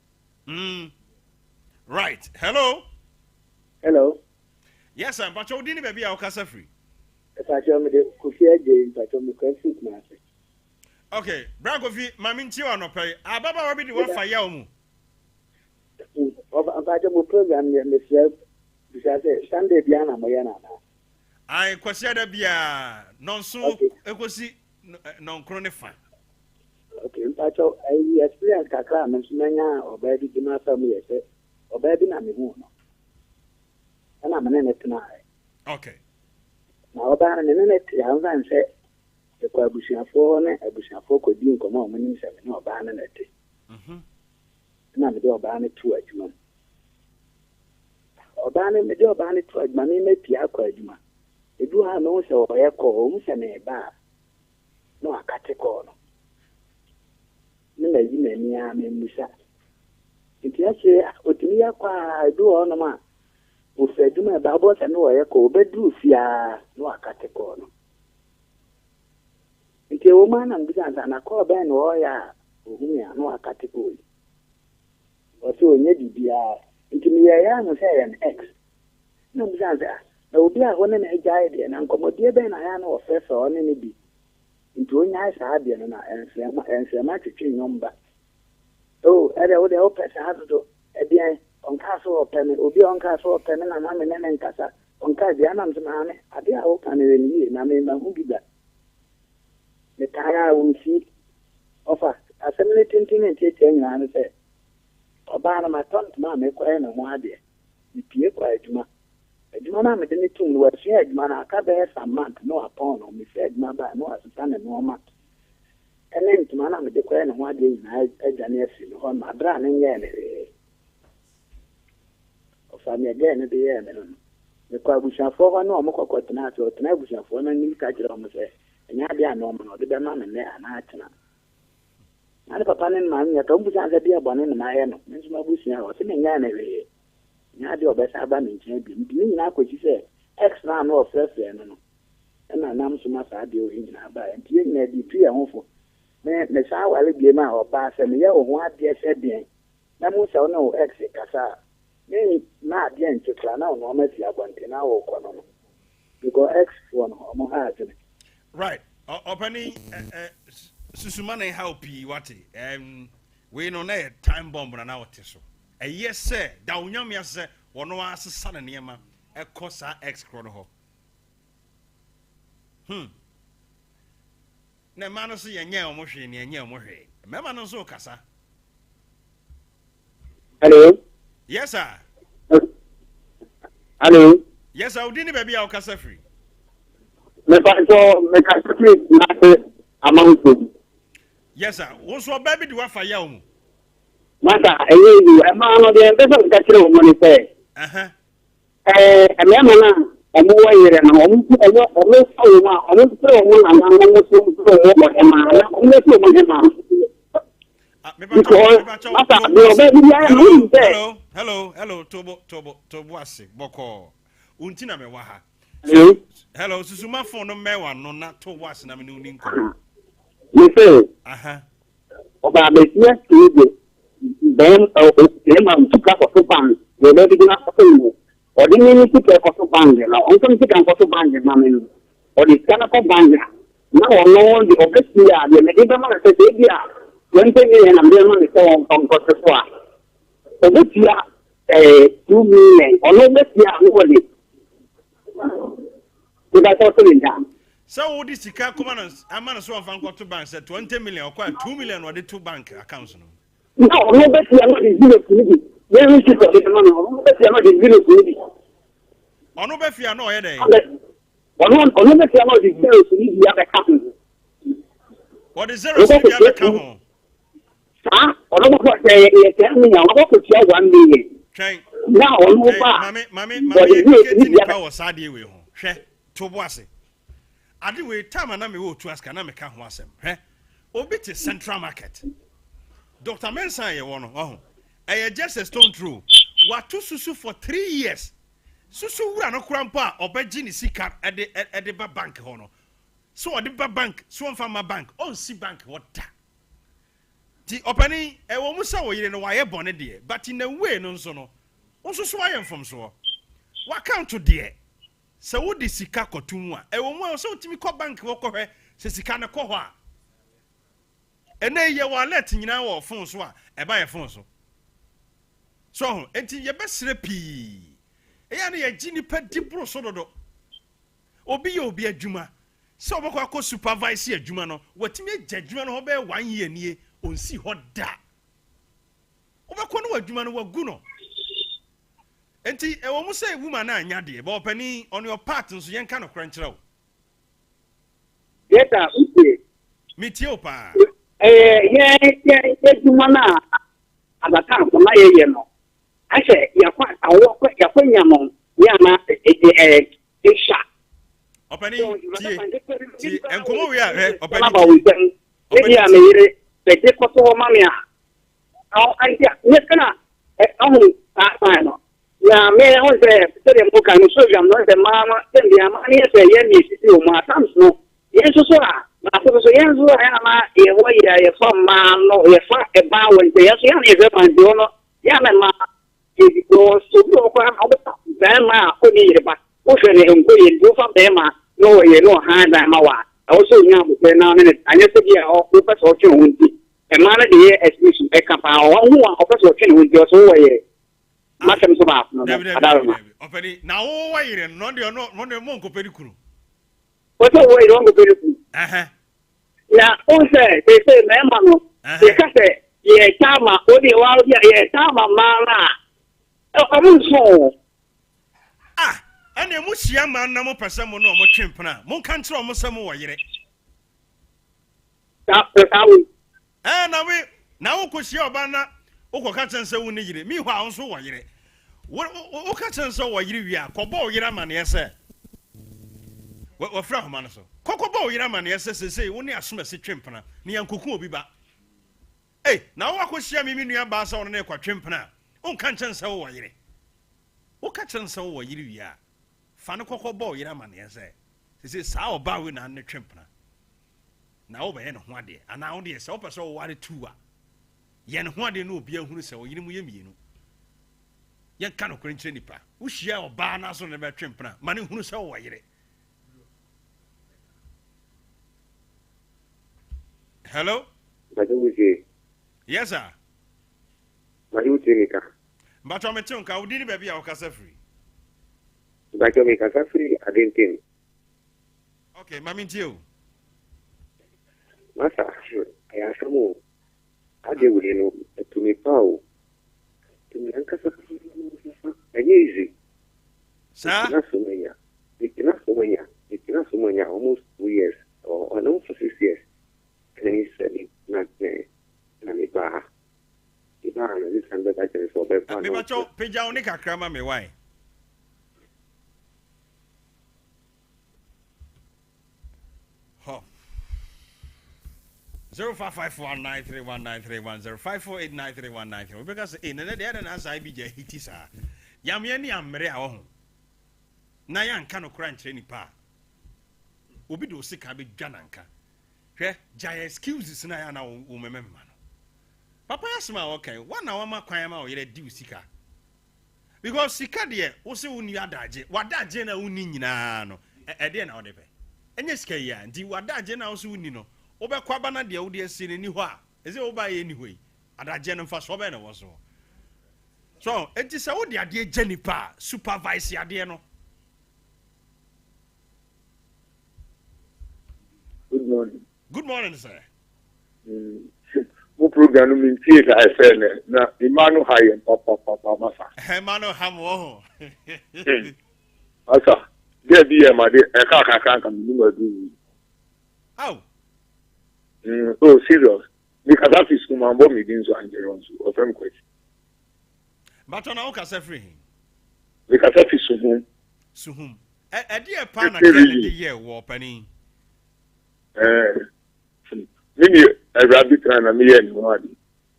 Right. Hello. Hello. Yes, I'm Pacho Dini baby our casa free. Pacho me de Kufia J Pacho me question na. Okay, Bragovi, Maminti no pay. Ababa wabi di wa fire mu. Pacho mo program ye me say because Sunday bia na mo ye na. I kwasi ada bia non so ekosi non krone fa. Okay, Pacho I experience kakra me menya obedi di ma fa mu ye say obedi na me hu no. Ana mane tena. Okay. Na oba na ne ya nvan se e kwa abusiafo ne abusiafo ko di nkomo o mani se ne oba na nete. Na me de oba na tu adwuma. Oba na me de oba na tu adwuma me metia kwa adwuma. Edu ha no se o ye ko o mu se ne ba. No akate ko no. Ne na yi na ni a me musa. Ntia se otimi ya kwa edu o no ma. Ufeduma babo se no ye ko bedru fia no akate ko no. Nke o ma na mbisa na ko ba no ya ohun ya no akate ko. O se onye bibia nke mi ya no se ya ex. Na mbisa na obi a ho ne na ejae de na nkomodie be na ya no ofeso one ne bi. Nke onya sa de no na ensema twetwe nyomba. Oh, ere o de o pesa hado ebia onkaso opeme obi onkaso opeme na mame nene nkasa onka dia na mzimane ade a o kanere ni na me hu gida ne tara unsi ofa asemne tintin ntiete nyina ne se oba na maton ma me kwa na ho ade ni pie kwa adwuma na me de ne tum no wa fie adwuma na aka be samant no apon no me fie adwuma ba no asesa ne no ma ene ntuma na me de kwa na ho ade nyina adwane afi no ho ma bra ne nye ne family again the year no the kwabusafo ho no omokoko tena to tena busafo na nim ka kire omo se enya dia no omo no de be ma me ne ana atena na papa ne ma nya to busa za dia bone na ye no nso ma busia o se ne nya na we nya dia obesa ba me nchen bi ndi nyina akochi se extra no of fresh no na nam so ma sa dia o nyina ba nti nyina di tu ye hofo me sa wale bi ma o ba se me ye o ho ade se bien na mu se no ex kasa ni na dia nchekla na no ma fi abonte na wo kono no because ex for no mo ha ate right opani susuma na help yi wate we no na time bomb na wote so yes sir da unyam ya se wono asesa na niema ekosa ex krono ho na mano so yenye omohwe ne yenye omohwe mema no so kasa. Hello. Yes, sir. Hello. Yes, sir. Udini baby au kasa free. Me kasa free na amount. Yes, sir. Wonso baby do afa ya omu. Mata eyi e ma no de be so ka kire o mo ni se. Me ma na omo wa yire na omo so ma omo so omo na na omo so omo e ma na omo so omo e ma. Hello, Tobo ase, boko. Untina me waha. Hello, susuma phone no me wan no na Tobo ase na me ni nko. You say, oba be yes to them them am to ka for ban. They be begin na for you. Or the mini to ka for ban na. On come to kan for ban na me. Or the kana for ban na. Na no the obviously ya the me be ma say dia. When they and I'm doing on Costa. So this year, 2 million, or no, this year, only. Because also in time. So, this is Kakumanas, a man of so far got to bank said 20 million or quite 2 million or the 2 bank accounts. No, this year, not in village. Very cheap of the money, or this year, not in village. Or no, if you are no headache. Or no, this year, not in village, you have a couple. What is there? You come home. Or no, what they tell me, I want to share 1 million. Okay. Now, Mammy, power side way home. She to was it. I do wait time and I may go to ask and I may come once. Obit is Central Market. Dr. Mensah, you want to I just a stone through. What to susu for 3 years. Susu ran a crampa or Bejini Sika at the bank honor. So at the bank, so from my bank, on C bank, what that? The opening a woman saw you in a wire bonnet, dear, but in a way, no sono. Also, so I am from so. What count to dear? So what is Sika Cotumwa? A woman so to me call bank walk away, says Sikana Koha. And then you are letting you know phone so a buy a phone so until your best repeat. A Ginny Pet Dipro Sodo. Obi a Juma. So what supervise here, Jumano. What me judgment over 1 year near on see what that. Over Jumano were guno. Enti I almost say woman and yadi, but penny on your patterns, young kind of crunch row. Yes, Mitiopa. Yeah, Jumana. At the time for my year. I say, you're quite a walk, you're putting your mom. Yana, a shot. Opening, and come over here. Opening, maybe I made it. They take what for mamma. I get final. Yeah, may I was there. The book and so I'm not the mamma, then the money is a year, my sons no. Yes, so so yes, I am a from man, no, a fuck a bow and the young is up and donor. Yeah, my it goes to go then my only but ocean and go and do from them. No, you know, hand I'm a also now, now, I just said, yeah, or purpose or change. A man of the year, exhibition, a couple of office or change with your soul. Madam Sabah, no, now, why and not your monk of Pericuru? What's the way wrong with you? Now, also, they say, Mamma, they say, yeah, Tama, only while yeah, Tama, Mama. I'm so. And a musia man, no more person, no more chimpana. Mon country almost some more yet. Now, could see your banner, Oko Catson so need it. Meanwhile, so were you? What Catson so were you? Cobo, Yeraman, yes, sir. What from Manaso? Cocobo, Yeraman, yes, say, only a smith chimpana, near Kuku be back. Hey, now I could share me near Bass on an equa chimpana. On Catson so were you? What Catson so were you? Fanako boy, Yeraman, yes, sir. This is how bowing and the chimpana. Now, by end of 1 day, and now the soap so what it two are. Yan 1 day no beer who say, you know, Yan cannot cringe any pa. Who shall bar us on the chimpana, money who so why it. Hello? Yes, sir. But I'm a chunk, I didn't baby our casa free. But you make us free, I didn't think. Okay, Mammy Joe. Masa, I ask you, I do you know to me pow. To me, and easy. Sir, it's not so many, almost 2 years or no for 6 years. And he said, not there. And it bar. If I this and that, I can so bad. me macho, Pijaonica Crama me why. Ho. 0551931931 0548931931 because in the other as Ibj Ii25 Yamiani amre a na yan ka no crunch ni pa obi do sika be dwananka hwe jaya excuses na ya na wo memema no papa yasma okay one na wama kwan ma wo yere di sika because sika de wo se woni adaje wadaje na woni nyina no e de na wo de be enye sika ya ndi wadaje na wo se woni no obekwa bana de wo de asini ni ho a eze wo ba ye ni ho yi adaje no mfa so be na wo so enti se wo de ade jenipa supervise ade no. Good morning. Good morning, sir. Mo program mi tie da FM na Imanu Hayen papa masa. Imanu Hamo. Asa, there be ma de e ka kan mi ma du. How? Oh, serious. Because that is kuma bo mi din so anjero so of them question. But on our case free. We can say Suhum. A dear partner the year war penny. Maybe a rabbit and a million one.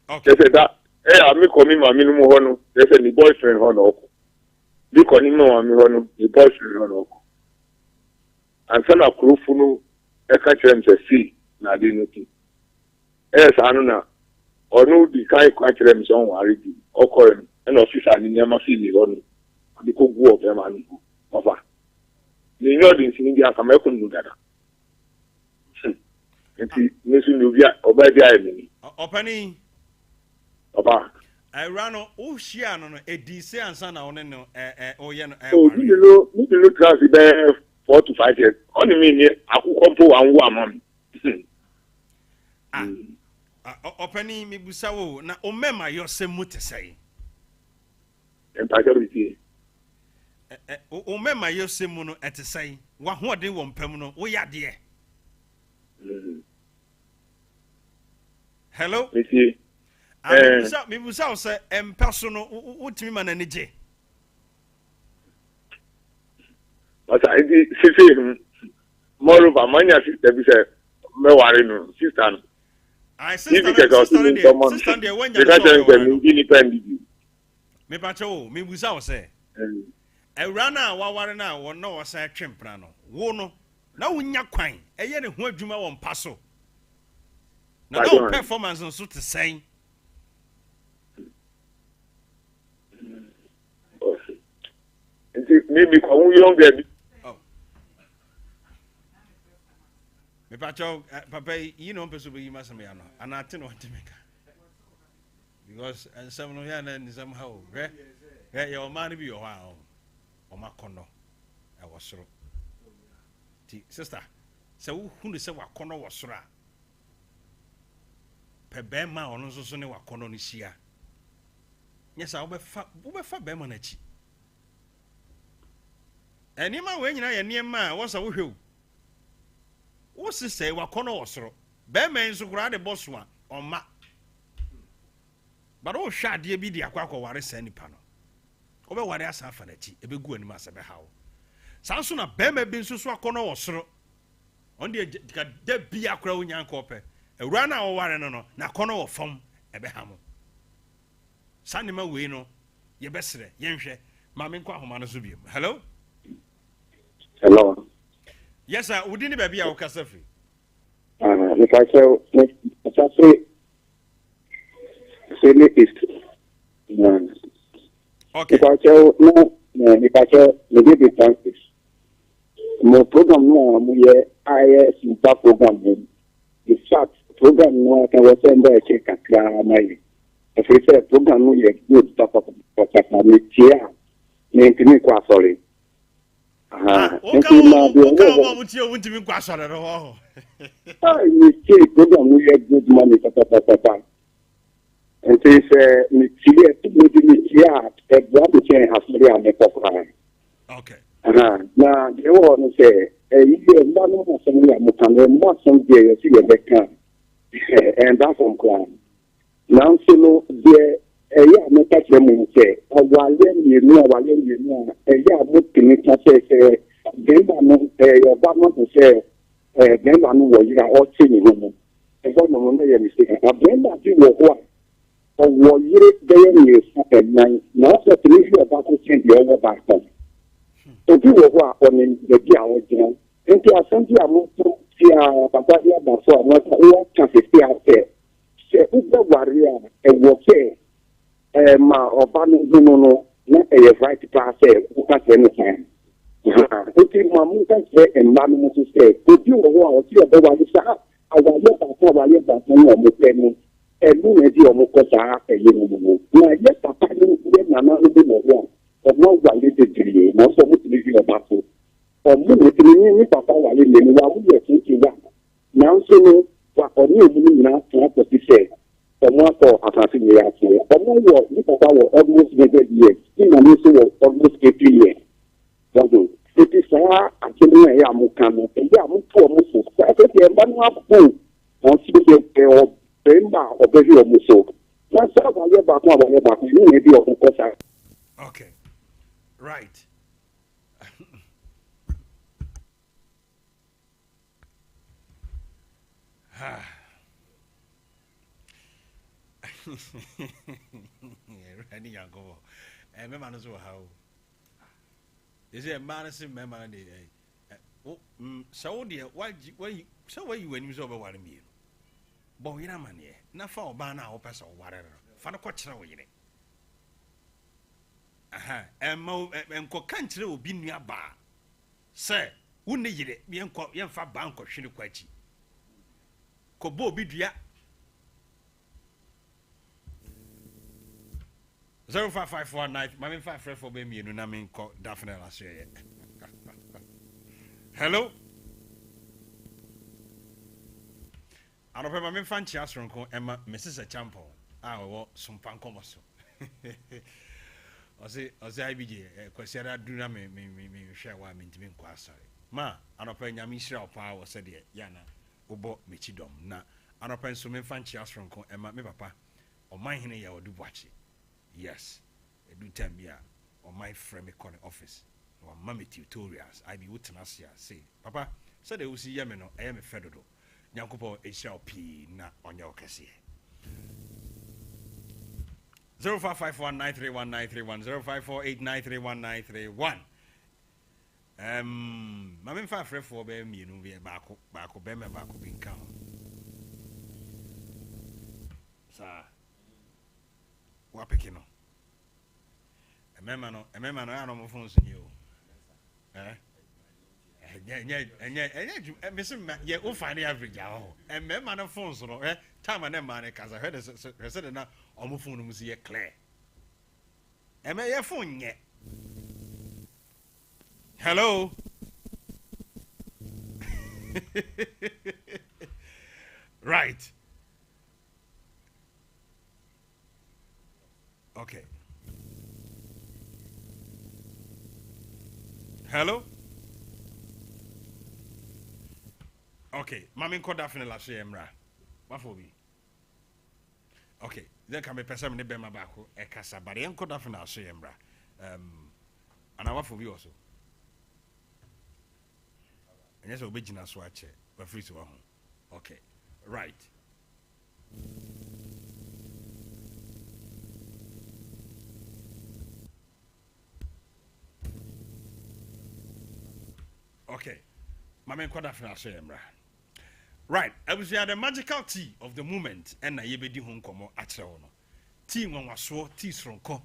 Okay. They said that, I'm coming my minimum honor. They said the boyfriend honor. You call him on the boyfriend honor. And send a crew for a catcher and see, Nadine. Yes, I don't know. Or no, the kind of catcher them some already. Or call him an officer in Yama City on the cook walk them and over. The Northern India come back on that. Nti mesu nubia obabia emi opani oba I ran o hia no edise ansa na one no oye no mi no class be 4 to 5 years on me ni akukọmpo anwo amam opani mi busa wo na o mema yo se mutesai empathy o mema yo se mu no etesai wa hoden wo mpam no wo yade Hello? Monsieur. Me busa say personal utimi ma na nije. But I did say moreover manya sister be say me worry no sister no. I sister there when you so independent. Me pacho me busa say. Ewrana wa ware na wo no wo say twempra no. Wo no na wonya kwan eye ne ho adwuma wo mpaso. Na no performance nso te say. Maybe kwa younger. Oh. Me pacho papa you know person be yima some ano. Ana ate no ante meka. Because and some no here na somehow. Your man be your ha o makono. I was soro. Ti sister, se wo hunu se wakono wo soro a. Pe be ma ono so ne wakono no hia. Nyesa wo be fa be ma na chi. Enima we nyina ye niema wo sa wo hwew. Wo se se wakono wo soro. Be ma nso kura de boss wa oma. But wo hwa de bi di akwakọ ware sa nipa no. Wo be ware asa fa na chi e be gu anima sa be hawo. Sanso na be ma bi nso so akono wo soro. On de da bi akura wo nyan ko pe. Ewura na wo ware no na akono wo fam e be hamo. Sanima we no ye be sere ye nhwe ma me nkwa ahoma no so biem. Hello? Hello. Yes sir, we didn't be a Okasafi. If I say okay. If I tell no, if I tell the practice, my program no, I Sompa program. The fact program no, I can send a check at my. If I say program no, you good stuff of me here. Maintain quite sorry. Okay, program we get good money, and they say, okay. Now, they want to say, and that's on crime. Now, so there. Me catch them and say, you know, what can you say? Your government will say, then I know you are all seeing him. A government may mistake. A blend that you were what? Or were you there in your now that the issue about to change the over back then. So you were what on the Diao, and to assembly a move to see our Babadia before what can stay out there. Say, who's the warrior and what say? Ma obano no na e right pass e o ka se no kan o ti ma mu ka se e ma no so se o ti wo o ti o be wa ni sa awa le ba ko wa le ba ko no mo pe ni e lu ne di o mo ko sa e ye mo mo na ye papa ni na na no be mo wo o mo wa le de diri mo so mo ti bi o ba so o mo ni ti ni papa wa le ni wa mu ye ti wa na so no wa o ni o mu ni na so ko ti se almost almost 100 years. Almost 80 years. It is actually a mukano. Almost Okay. Right. Ready, young go. And my man is how. Is it a man? Is it my man? So dear, why you when you over what mean? Boy, you know, man, yeah. Now for banana or pass or whatever. For the question away. And co country will be near bar. Sir, who need it? Be unquote young fat bank or shilly quite. Kobo bidia 05549. My 5 friend for me, you know, I mean, definitely last year. Hello. I don't remember my fan chance from Emma, Mrs. Champo. I will some pan commerce. I say, Ibj, question I do not me share what I mean to be quite sorry. Ma, I don't pay Yamisha power, said Yana, Ubo Michidom. Na, I don't pay some fan chance from Emma, me papa, or my hinny, I will do watch it. Yes, I do tell me, or my friend, corner office, or mammy tutorials. I be with Nasia, say, Papa, said they will see Yamino, I am a federal. Yankopo HLP na on your cassie. 0551931931 0548931931. Mammy fa friend for be me no be back be me back be count. Sir. Wa pekino. E mema no ya no mo phone so you. Missing yeah, we'll find the average. And men man of phones, time and then man, because I heard a said now on my phone was here clear. Am I your phone yet? Hello. Right. Okay. Hello. Okay, Mammy could definitely last year, Mra. What for me? Okay, then can be person in the Bema Baco, a Casa, but I could definitely last year, Mra. And I want for you also. And yes, original swatch, but free to home. Okay, right. Okay, Mammy could definitely last year, Mra. Right, I was the magical tea of the moment, and I be home como at all. Tea one was so tea strong co.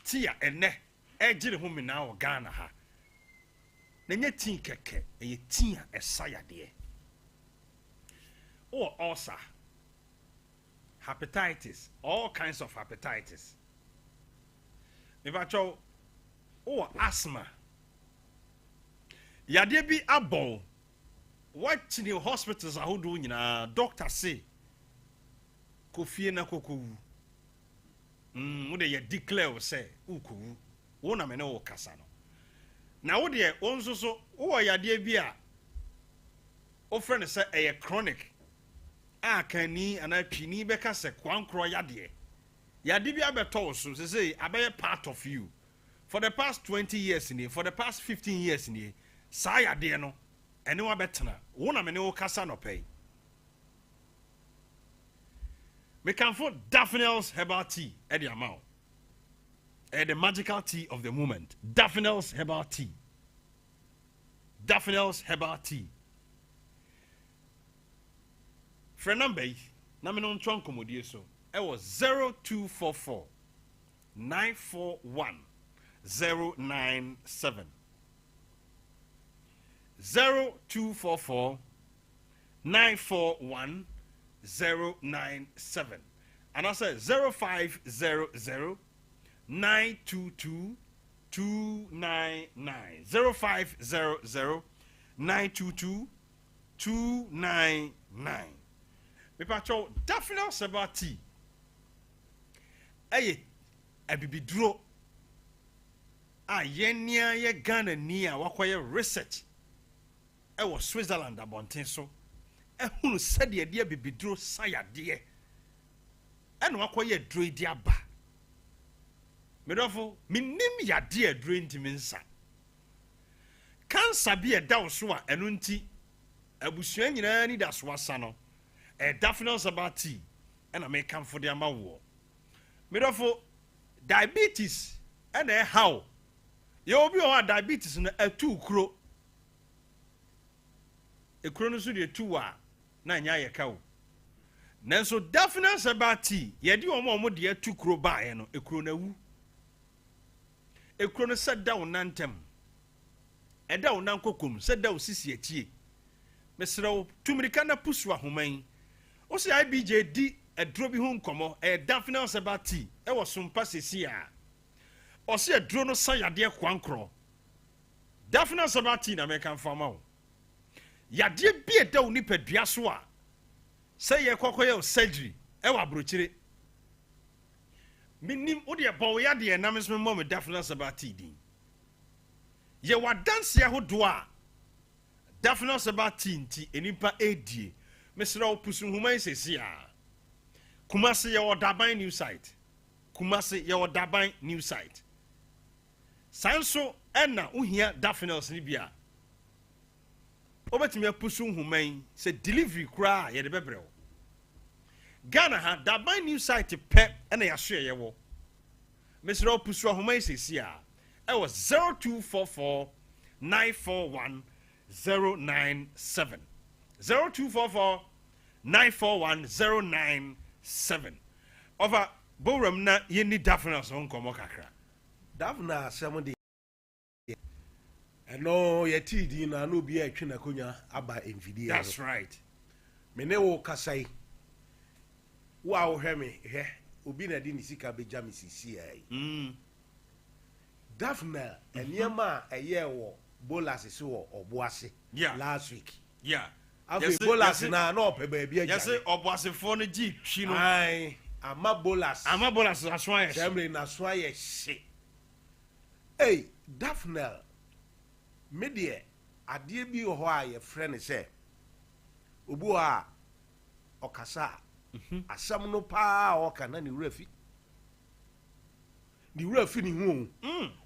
Tea and ne, edge the home in our Ghana ha. Then ye tea keke, a tea a sire dear. Or ulcer, hepatitis, all kinds of hepatitis. If I show, or asthma. Yade be a bowl. What in the hospitals are doing? Doctor say, Kofi na koku. What they declare say, Uku, one am no casano. Now, what they also so, oh, ya dear beer. Oh, friend, say a chronic. Ah, can ye and I pini beka se kwan croy yadie. Yadibia betoso, say, I be a part of you. For the past 20 years in here, for the past 15 years in here, saya dear no. Anyone better na one am no kasa no pay. Me can for Daphne's herbal tea at the amount. The magical tea of the moment. Daphne's herbal tea. Daphne's herbal tea. For number, na me no tron komodie so. It was 0244 941 097. 0244 941 097. And I said 0500 922 299. 0500 922 299. Me pacho Daphne Sabati. Aye, abibidro. Ah, yenya ye Ghana nia wakoye research. I was Switzerland abonten so. Who said the idea be draw saya dear. And wakoye dro dia ba. medofo minim yade aduro ntimi nsa cancer bi ɛda so a ɛno nti abusua nyinaa ni da so asa no daphne sabati ɛna me kamfo de ama wo medofo diabetes ɛna how ye obi o diabetes no atu kuro ekuro no so de tu a na nya ye ka wo nanso daphne sabati ye de omo de atu kuro baaye no ekuro na wu ekuro no sada wo nantem ɛda wo nankokom sada wo sisi atie mesrew tumirika na pusu ahoman o se Ibj di aduro bi ho nkomo daphne sabati e wo Sompa sesi a o se aduro no san yade kwankro daphne sabati na me kan fama wo yade bi ɛda wo nipadua so a se ye kokoye surgery e wa brochire minim o de bo yade na me so mo me daphne sabati din ye wa dance ahodo a daphne sabati nti enipa edie mesra opusu human sesi a Kumasi ye odaban new site Kumasi ye odaban new site sanso ena uhia daphnes ni bia obetimi apusu human se delivery kra ye de bebreo Ghana ha daban new site pe ena ya so ye wo mesra opusu human sesi a it was 0244-941-097 0244-941-097 over Boram na yeni Daphne on komo kakra Daphne semode eno ye tidi na no bi atwe na konya aba envidi. That's right. Me wo kasai wa wo hweme he obi na di ni sika beja me sisi ai. Daphne eniema eye wo bolas se wo oboase last week. Yeah. Afi bolas na ope ba bia. Yes, oboase fo no gi twi no. Ai, ama bolas aswa ye. Semre na aswa ye hye. Hey, Daphne medie ade bi ho a ye frɛ se obu a okasa asam no pa o kana ni wurafi ni wurafi ni hu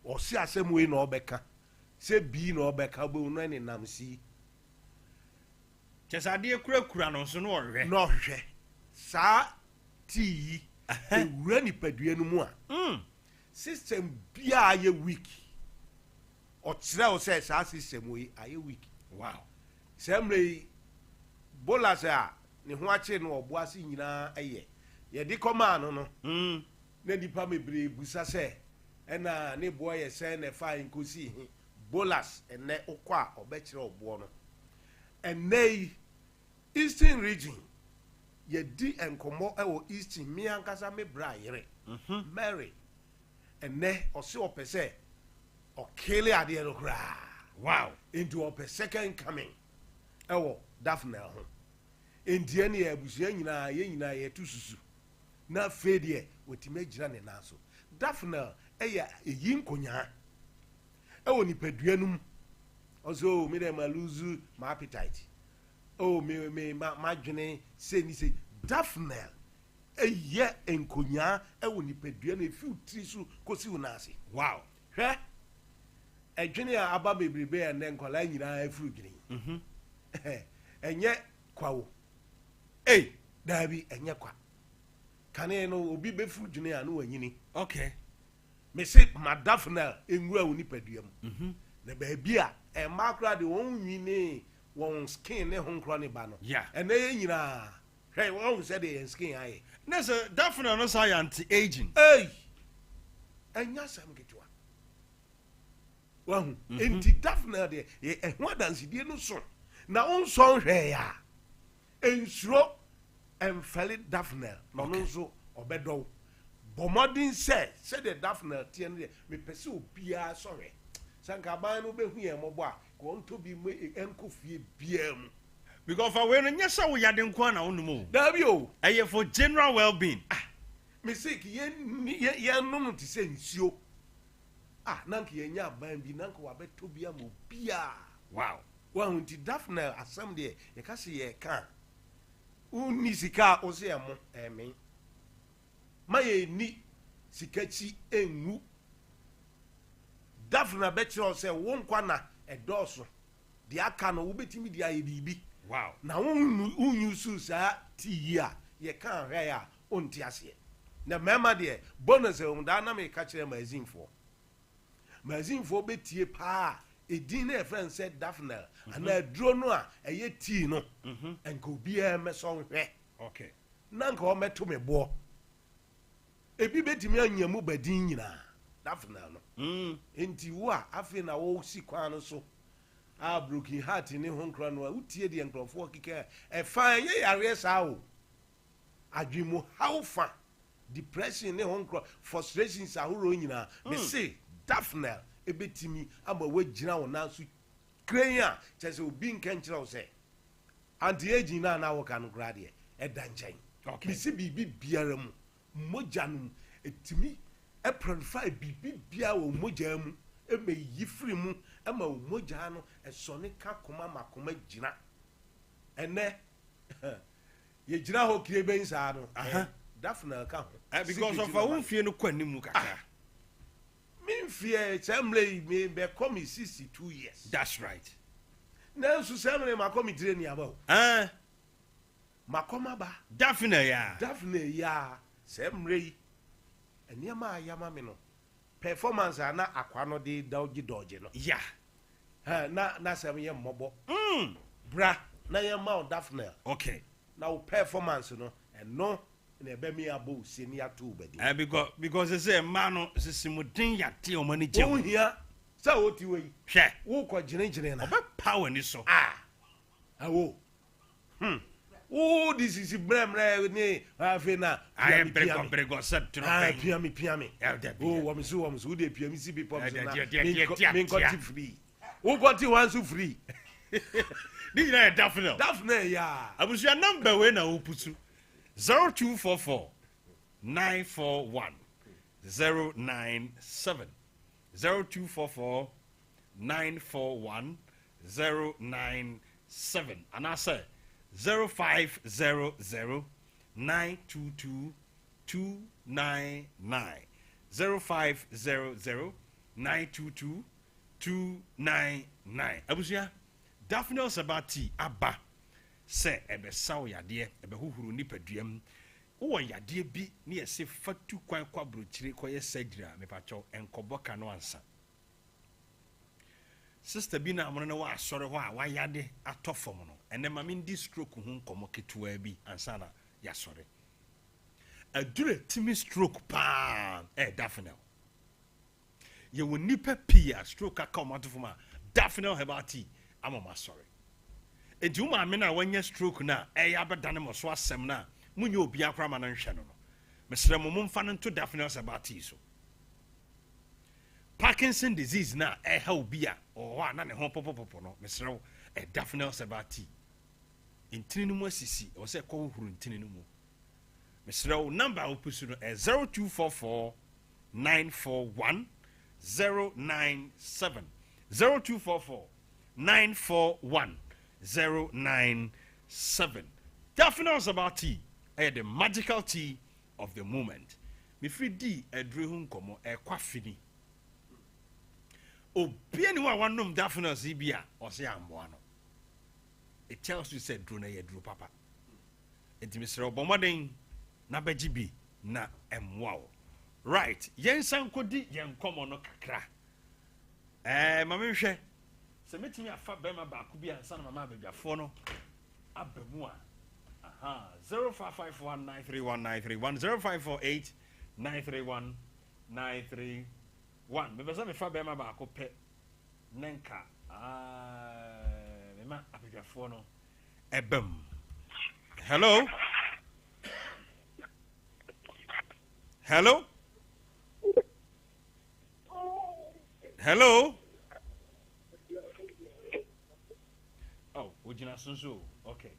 o si asam we na obeka se bi na obeka bo no ne namsi chesa ade kura no so no ohwe no hwe sa ti ewura ni padua no mu a system bia ye week o tire o se sa system we aye week. Wow. Semre bolas a ne ho ache no oboase nyina eye ye di command no na dipa mebre busa se ena ne boy ye se na fa nkosi bolas ene okwa obekire obo no ene eastern region ye di enkomo ewo eastern mi ankasa me bra yere Mary ene ose opese okele ade no kra. Wow. Into a second coming ewo Daphne ho entie ne abusua nyina ye tususu na fedie wotime gira ne naso Daphne eya eyi nkonya ewo ni padua num also me dem lose my appetite me dwene se ni se Daphne eye nkonya ewo ni padua na efi utri so kosi unase. Wow. Hwe edwene a aba bebrebe ya ne nkola nyina afuru gini enye kwawo dabi enye kwa kane no obi befuru dwene a no wanyini. Okay. Me say Daphne enwura woni paduam na ba bia e makra de won nwini won skin ne honkro ne ba no ene ye nyina hwɛ won say de skin aye na so Daphne no say anti aging enya sam getwa wahu enti Daphne de ho adansidie no so na onso hwɛ ya ensuro emfele Daphne no nso obedo bomodin se de Daphne tie no me pese obia sorry sanka ban no behu ye mobo a ko nto bi mu enkofie bia mu because for when nyesa wo yade nko na wonumu da bi o eye for general well-being me say ki ye no ti se nsuo nanka ye nya ban bi nanka wa beto bia mo bia. Wow. Wa hunti Daphne asam de ye ka se ye kan uni sika o se mo emi ma ye ni sikachi enwu Daphne betro say won kwa na edoso de aka no wo betimi de aye bibi wow na won use sa ti a ye kan hwe a onti ase na mema de bonus e da na me ka kire magazine for betie pa edin na friend said Daphne and adro no a eye tea no enko bia me so hwe okay na nka o meto me bo ebi betimi anyamu badin nyina Daphne no enti wo a afi na wo si kwan no so a broken heart ni ho nkra no a utie de nkrofo kike e fan ye yare sa o adwimo how fa depression ni ho nkro frustrations ahoro nyina me say Daphne ebetimi ama wagina wo na so kran a chese obi nkenkyerɛ wo sɛ anti agi na wo ka no kra de e danchen okay me si bibi biara mu mogya no etimi e purify bibi bia wo mogya mu e me yifiri mu e ma wo mogya no e sone ka koma makoma gina ene ye gina ho kire ben sa no Daphne ka ho because of a won fie no kwanimu kaka min fear chamle me be come 62 years that's right na su samle ma come training about ma come ba Daphne ya semre eniama ayama me no performance na akwa no de doge no yeah na sem ye mmobo bra na ye ma Daphne okay na wo performance no no na ebe mi abo senior to bedi because they say man no sisimudin yate o mani je wo hia sa wo ti we hwe wo ko gine na oba power ni so awo this is bremre ni afi na I brego said to no piami wo mi so de piami si be pop na me got free wo got one so free this is Daphne ya abusia number we na oputu 0244 941 097 0244 941 097 and I say 0500 922 299 0500 922 299 abusia Daphne Sabati Abba se ebe saw yade ebe huhuru nipaduam wo yade bi ne yese fatu kwan kwa brochire koye sadira mepacho enkoboka no ansa sister bi na amono ne wa asore ho a wa yade atofom no ene mame ndi stroke hu nkomo ketua bi ansa na ya sore adure timi stroke pa Daphne ye woni pia stroke aka o matofom a Daphne hebati amama sore enti wo maame na wanya stroke na eya bedane mo so asem na munye obi akra ma na nhwe no mesere mo mfa no to Daphne Sabati so Parkinson disease na ha obi a o na ne ho popopopo no mesere Daphne Sabati intini no mu asisi o se ko huru intini no mu mesere number opusu no 0244 941 097 0244 941 097 Daphne Sabati the magical tea of the moment me free di adre hu nkomo kwafini obi ani wa wanom Daphne Zibia o se amboa no it tells you said dro na ye dro papa intimisere obomoden na bagibi na emwa right yensan kodi yenkomo no kakra mama hwe se metimi afa bema ba ku bia nsa na mama abadwafo no abamu a 0551931931 0548931931 me besa me fa bema ba ko pe nenka mema abadwafo no ebam hello oh ujina sunsu okay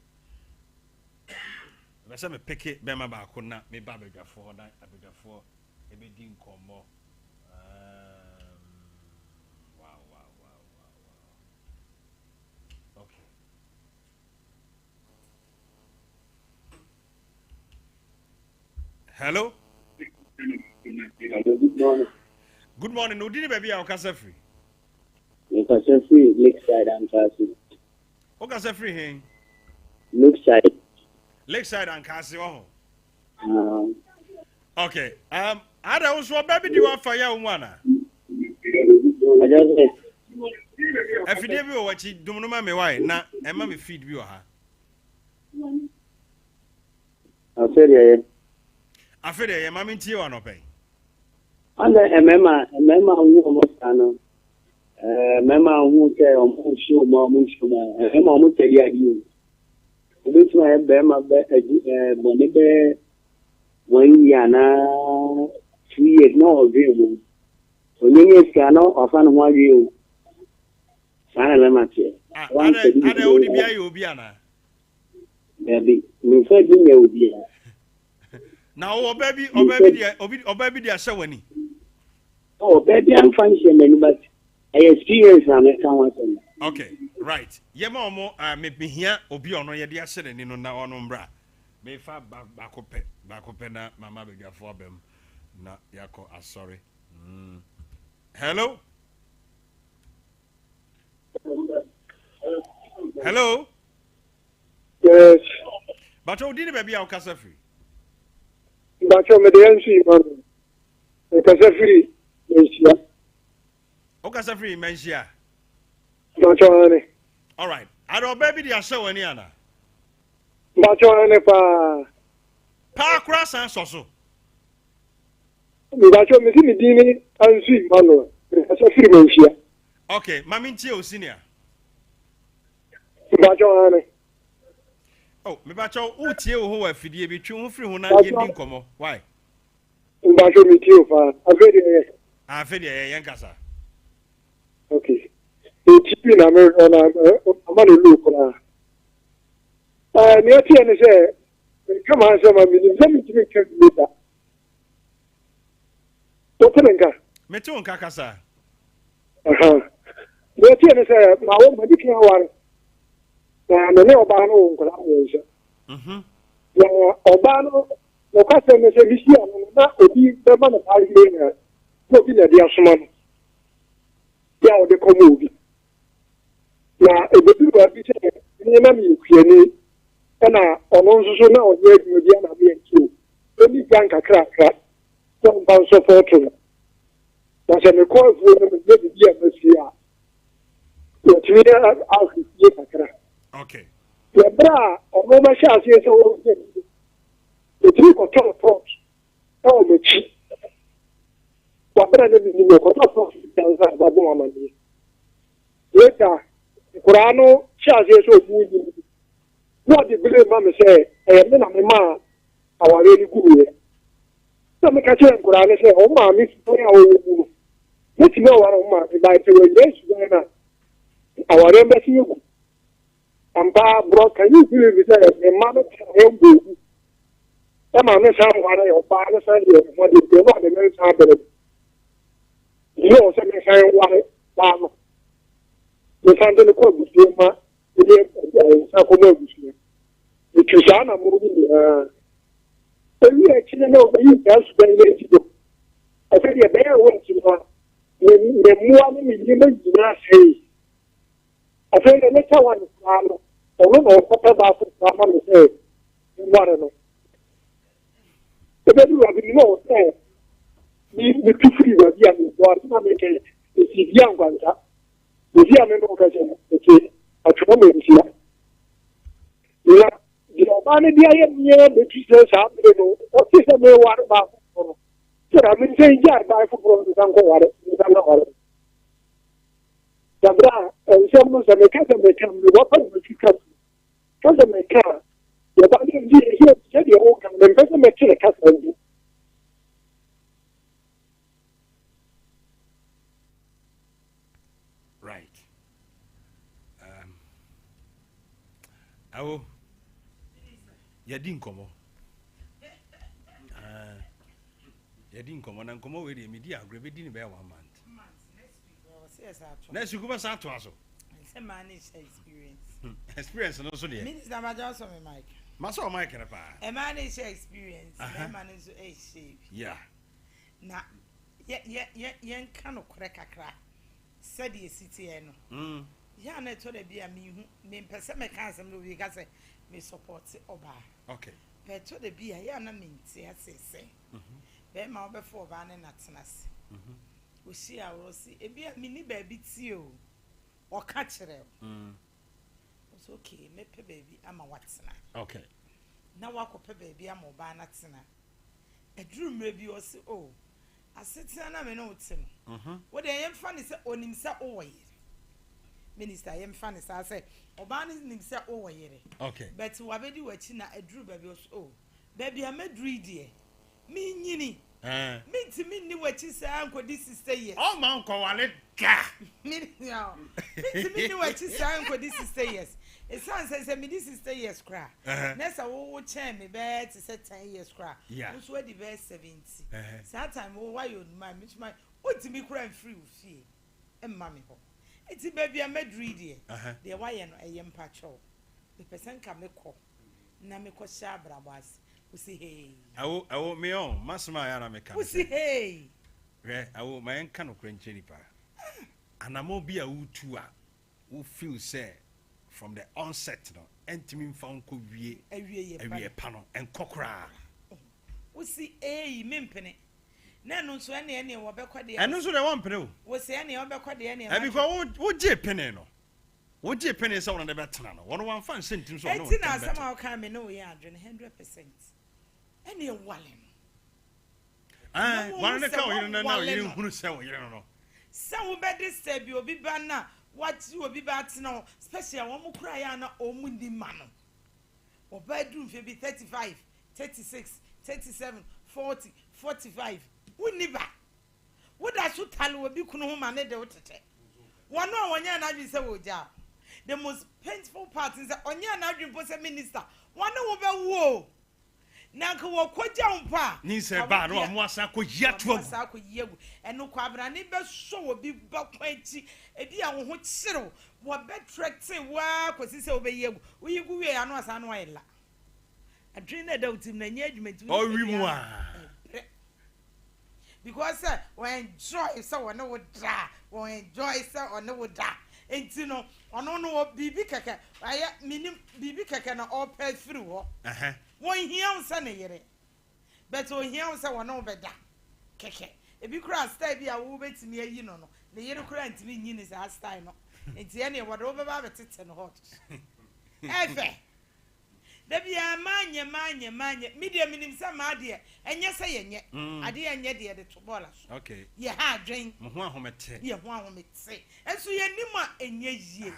besa me peke bema ba ko na me ba abadwafo na abadwafo ebedi nkomo wow okay hello Good morning. Good morning. No dini baby akasa free. Casa free lakeside and Casa. O Casa free here. Lakeside. Lakeside and Casa. Oh. Okay. I don't know baby do you for your one. I just if you never watch it, don't know me why. Na Emma me feed you ha. I feel it. I feel it. Mammy tea or no pay. And Emma who almost can. Mema who say on show more mushuma. Emma who tell you. Which my Bema Bonibe 1 year now 2 years no agreement. So you can often 1 year. Sana Lama Chair. I only be a Ubiana. Baby, we said you will be. Now, baby, dear, so any. Oh, baby, I'm functioning, but I experience I'm okay, right. Yama, make me here, Obi on your dear said, and no now on umbra. May far back Mamma beg for them. Not Yako, sorry. Hello? Hello? Yes. But how did baby our casa free? But you're the NC, man. Casa free. Yes. O casa free, Mensia. But you're all right. I don't baby the show any other. But you're Pa cross and so. But you're missing the Dini and see, man. Casa free, Mensia. Okay, Mammy Tio Senior. But you're oh, me bacho utie wo ho afidie bi twe ho firi ho na ye din komo. Why? But you meet you for a very young casa. Okay. It's been a man look. Near Tiana say, come on, some of you, let me make you with that. Openenga. Meton Kakasa. Near Tiana say, my own medical one. And the Obano collaboration. Obano, the customer said, we see not to be the man of Algeria. Looking at the Asman. Yeah, the commode. Now, if the people are saying, Name you, and I also now hear Mediana being true. Any bank a crack, some pounds of fortune. That's a call for them, maybe the atmosphere. The 3 hours is yet. Okay. The bra or no machine is all the 3 or 12 props. Oh, the cheap. What better than you know, later, the Corano charges of moving. What the believe mamma say, I am not a man, our really good. Some catch and Corano say, oh, ma, Miss Toya, let's know what I'm like to our embassy. And brought, can you believe it? A mother can go. Some are not someone or father, what is the one the men's happening. You also may say, why, the Santa Code with you, the Sacomo. The Cusana moving, we actually know you just very late. I tell you, there was the one you do not say. I think the next one is or what about someone say, one. The better have been no say. The two free were young, what make it is young ones. The young occasion, a tremendous year. The Obama, the teachers have to what is the way what about? So I mean, saying, yeah, buy for the Zango. Dabra, some of the cat may come with what you come. Doesn't make car. The body here said you all come and doesn't make a cat. Right. I will. You didn't come. You didn't come on and come over with the media. Grab it in about 1 month. Next week, what's that to us? It's a managed experience. Experience, and also the Minister Majosa, Mike. Master Mike and a managed experience. A managed a shape. Yeah. Now, yet, kind of crack a crack. said the city no ya na to da bia me pese me kan asem no we ka say me support oba okay but to da bia ya na me ntia sese be ma obefo oba na tenase we see our see e bia me ni ba bi ti o ka kire it's okay me pe baby ama watena okay na wakope baby ama oba na tena eduru mre bi o se o asetia na me no wote no wo de yem fa ne se onim se o woyere minister yem fa ne sa se oba ne nim se o woyere okay but wabedi wachi na eduru baby o se o baby amedru die mi nyini me ti mi ni wachi sa ankodi sister yes oh man ko wale ga me ti mi ni wachi sa ankodi sister yes it sounds say me this sister yes cra next wo chen me be to say 10 years cra so we the be 70 that time wo why you my o ti mi cra free fie e ma me ho eti baby amedri die de why no eyem pacho the person ka me ko na me ko sha brabas we say hey awo me on masma ya na me ka we say hey re awo my enka no kra ncheni pa anamo bi a wutu a wo feel say from the onset no entimi mfa nko wie pano enkokra we see me mpene na no so ene wo bekọ de eno so de wo mpene o we see ene wo bekọ de ene e bi ko wo je pene no wo je pene so wona de betena no wono wan fan sentim so no eti na sama o kan me no ye adwene 100% ene wale wan ne ka o yire na o yire hunu se o yire no se wo be disturb obi ba na what you be bad now, especially one more cry na omundi mano. Or bedroom be 35, 36, 37, 40, 45. We never. What I should tell you be kuno man de wote. One no one ya na be say woja. The most painful part is that onya na dream post minister. One no be wo. Na ko wo kwaja umpa ni se ba no mo asa ko yetu asa ko yegu eno kwa bra ni be so wo bi ba kwanti e bi a wo ho kire wo be tracte wa kwasi se wo be yegu wo yigu we anu asa no ayela adwin na dautim na nya adwumatu o wi mu a because when enjoy so one wo da when enjoy so on wo da enti no ono no bibi keke aya minim bibi keke na all pass through ho won hiam sa ne yere but o hiam sa wona obeda keke e bi kura style bi a wo betimi ayi no no ne yere kura ntimi nyi ne sa style no enti ene wo do be ba betete no hot efe da bi manye media minim sa ma de enye sa yenye ade enye de to bola so okay ye ha adwen mo ho ahomete ye ho ahomete enso ye nima enye yie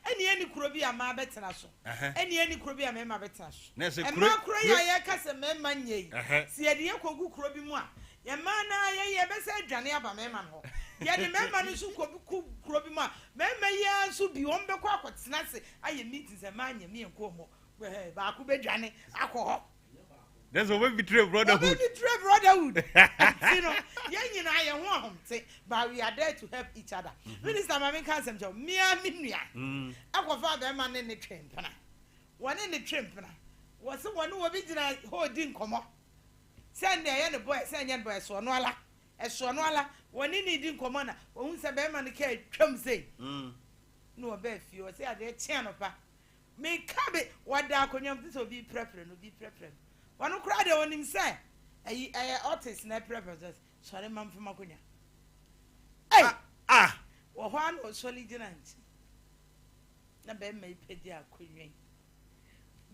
eni kuro bi ama betena so eni kuro bi ama betena so e ma kuro ya ye kase mema nyei si ye de ye kogu kuro bi mu a ye ma na ye be se adwane aba mema no ye de mema no so kuro bi mu a mema ye so bi on be kwa akotena se aye meeting se ma anya me enko ba ku be dwane akọ that's what we betray brotherhood you know yen na ye ho ahomte but we are there to help each other minister mama kan sem jo mia minua akọfa be ma ne twempena wone ne twempena wo se wone wo bi gina holding komo send ye ne boy send ye boy so no ala wone ne di komo na wo hu se be ma ne ka twam sei no be fi o se ade tia no pa me kabe wada akonyam this will be preference wanu kura de onim say artist na preference sorry mam from akonya wo ho an o solid nant na be me pedi akonwa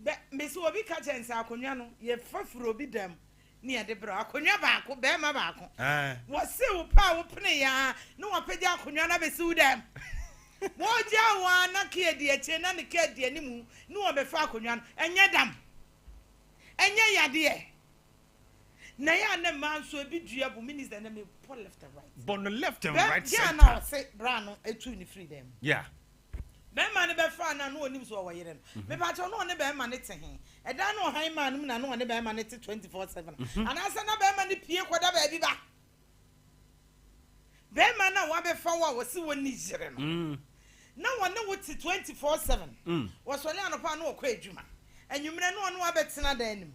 be me so obi ka chense akonwa no ye fafuro obi dam ni ade bra akonwa baako be ma baako wo se wo pa wo pene ya no wo pedi akonwa na be su dam moja wa na ke die che na ne ke die ni mu ni wo be fa akonwa no enye dam enye yade na ya na man so bi dua bu minister na me pull left and right bon left and right yeah na say bra no etu ni freedom yeah be man be fa na no onim so wo yere no me ba cho no ne be man te he e da no han man na no ne be man te 24/7 ana sa na be man pie koda ba bi ba be man na wa be fa wo si woni jere no na wona wo ti 24/7 wo so le anopa no ko adwuma anwumre no no abetena da anim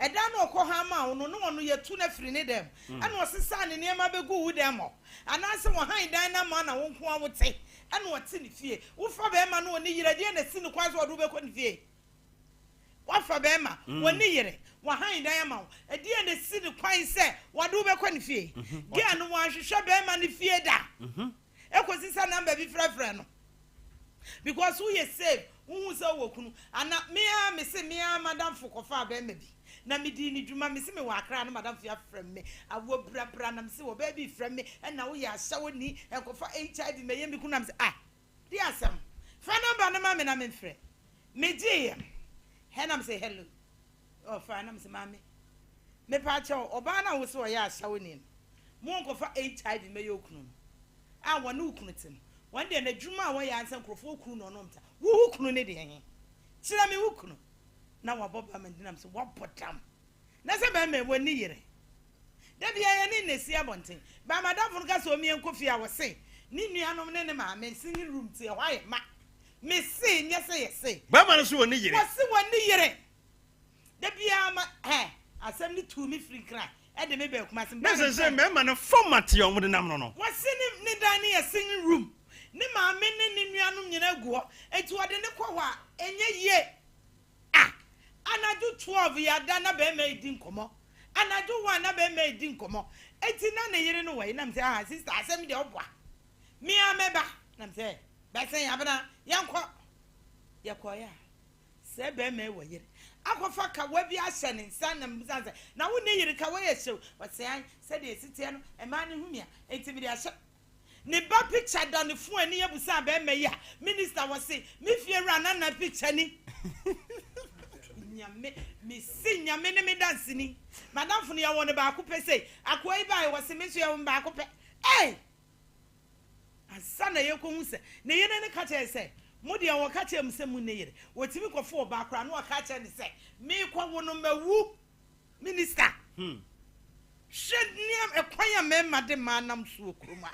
Eda no ko ha ma no no no yetu na firi ne dem. Ana osesa ne niema begu wu dem o. Anase wo han dan na ma na wo nko awote. Ana wote ne fie. Wo fa be ma no oni yire de na si ne kwaso wo do be ko ne fie. Wo fa be ma woni yire. Wo han dan ma wo. Ede na si ne kwan se wo do be ko ne fie. Ge anu wo ahwehwe be ma ne fie da. Ekosisa number bi frefre no. Because who is safe, who is our kunu, and not me, Madame Fokofa, baby. Na me dini duma me see me wa kra na madam fia from me. I will bra na me see baby from me, and now we are so ni and go for HIV me yemi kunam say dear Sam. Fa number na me na me frɛ. Me dear. Henam say hello. Oh fa na me say mami. Me pa cho oba na wo so ya so ni. Mo go for HIV me yokunu. Ah wonu kunu tim. One day na dwuma wa ya ansan krofo kunu no nomta. Wo kunu ne de hen. Kira me wo kunu. Na wa boba mandinam so wa potam. Na se ba me woni yire. Da bia ye ni nesi abonten. Ba madam fun ka so mi enkofi a wo se. Ni nuanom ne ma me singing room tie wa ye ma. Me se nye se ye se. Ba ma no so woni yire. Wo se woni yire. Da bia ma asem ni tu mi free cry. E de me be kuma se. Na se me ma no format ye omo de nam no no. Wo se ni dan ni singing room. Ni ma me ni nuanom nyina guo. Eti wo de ne kwa wa enye ye. Anadu 12 ya da na be me di nkomo. Anadu 1 na be me di nkomo. Eti na ne yire no we na me say sister asem de oboa. Me ameba na me say be say ya bana yanko. Yakoya. Se be me we yire. Akofa ka wa bi ahye ne nsan na me say na wo ne yire ka wa ye hyew. Wo say se de esitie no e ma ne humia. Eti bi de ahye. Ne ba picture da ne fu ani abusa be me ya. Minister wo say me fie ra na picture ni. Me see nyame ne me dance ni madam funu ya won ba ko pese akoi ba wo se me so ya won ba ko pe asana ye ko hu se ne ye ne ka che se mo de wo ka che mse mu ne yire wotimi ko fo ba kra no ka che ne se me ko wo no mawu minister shed niam e kwanya me made manam so okroma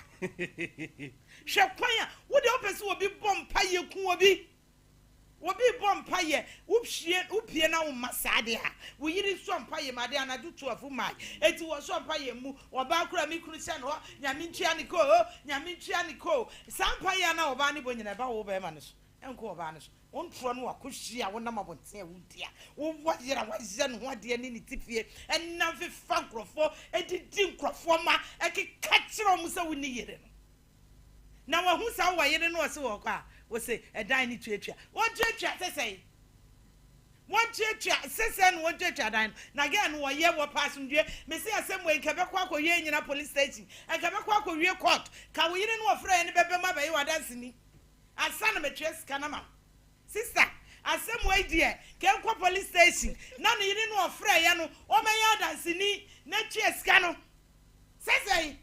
she kwanya wo de opese wo bi bompa ye ku obi Wobi bompa ye upie na wo masade ha wo yiri sompa ye made anadu 12 mai eti wo sompa ye mu oba kura mi kunu se no nyame ntua ni ko sampa ye na oba ni bonyina ba wo be ma no so enko oba no so ontro no wakohia wo na mabonte awudia wo wajira wajia no hode ni tifie enam fe fankrofo edidi nkrofo ma ekeka kire mu se wo ni yere no na wo hu sa wo yere no se wo kwa we say a dine to what church say one church says and one church dine na again wo ye wo pass ndue me say asem we nkebe kwa ko ye nyina police station nkebe kwa ko wie court ka wo yire no ofra ne bebe ma bayi wadanse ni asana me tres kanama sister asem we die ke kwa police station na ne yire no ofra ye no o me ya wadanse ni na tres kano say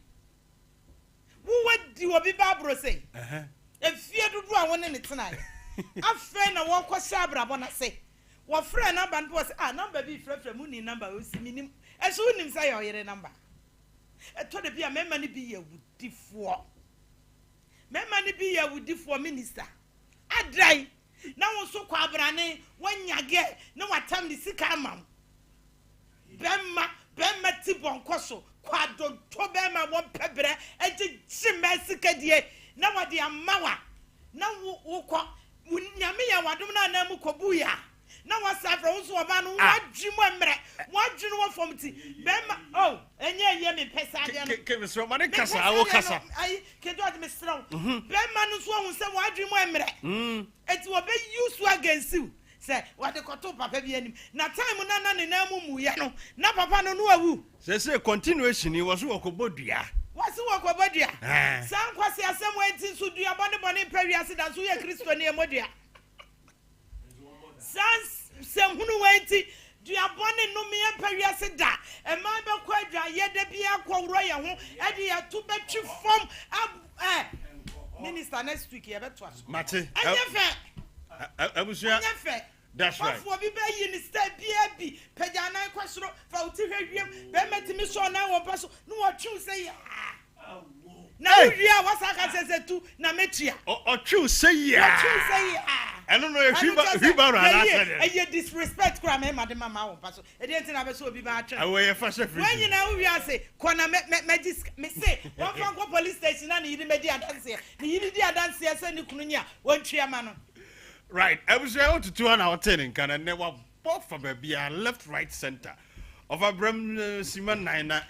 wo wadi wo bi babro say efie dudu a woni ne tenai afa na wo kwasa abrabo na se wo frɛ number npo se number bi frɛ mu ni number o si minim eso nim say your yere number eto de bia mema ne bi ye wudifo minister adrai na wo so kwa abrane wanyage na watam ni sika amam bemma ti bonkoso kwa do to bemma wo pebre eje jima sika die na wadi amawa na wo kwa nyame ya wadom na na mu kobu ya na wasafra wo so oba no wadwimo emre wadwino wo fomti bema enye ye me pesa de no ke mesro mane kasa wo kasa ai ke do ade mesro bema no so hu se wadwimo emre eti wo be use against you say wade koto papa bi anim na time na ne na mu ya no na papa no no awu say continuation ni wo so okobodua wasi wo kwabodua san kwase asem wenti so dua bone pawiase da so ye Kristo ne emodua san hunu wenti dua bone no me pawiase da e ma be kwadwa ye da bia kworo ye ho e de ya to betwi fom minister next week ye beto aso mate enyefe abusia enyefe that's right for bi be yi ni stay bi pejana kwasoro fa uti hwehwem be metimi so na wo paso no wo twu say na wia wasaka sese tu na metia o twu say ya I don't know if you a disrespect crime, Madam Mama, Paso. It didn't have a so be bad. Away fashion. When you know, we are say, Kona me say, one from police station and you made the dance here. The dance here, send you Kunya, one chairman. Right, I was out to 2 hours 10 in Canada, never both from a beer left, right, center. Of a Bram Simon Nina,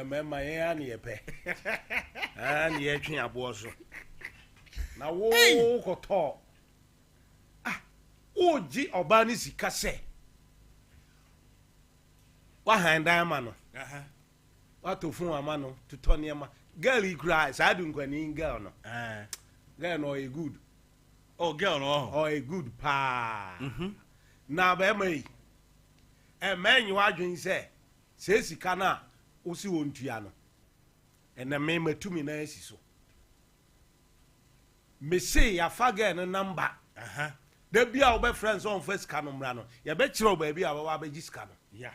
Mamma, and ye was. Now, walk or talk. Oh, G. Obanisi Casse. What hand I am, what to form a man to Tony? Girl, he cries. I don't go in girl. Girl, no, a good. Oh, girl, no, or a good pa. Now, Bemmy, a man you are doing say, says he cannot, Usi won't piano. And the member 2 minutes so. Me say, ya fagger and a number. There be our friends on first canon, Rano. Ya bet your baby, our baby's canon. Yeah.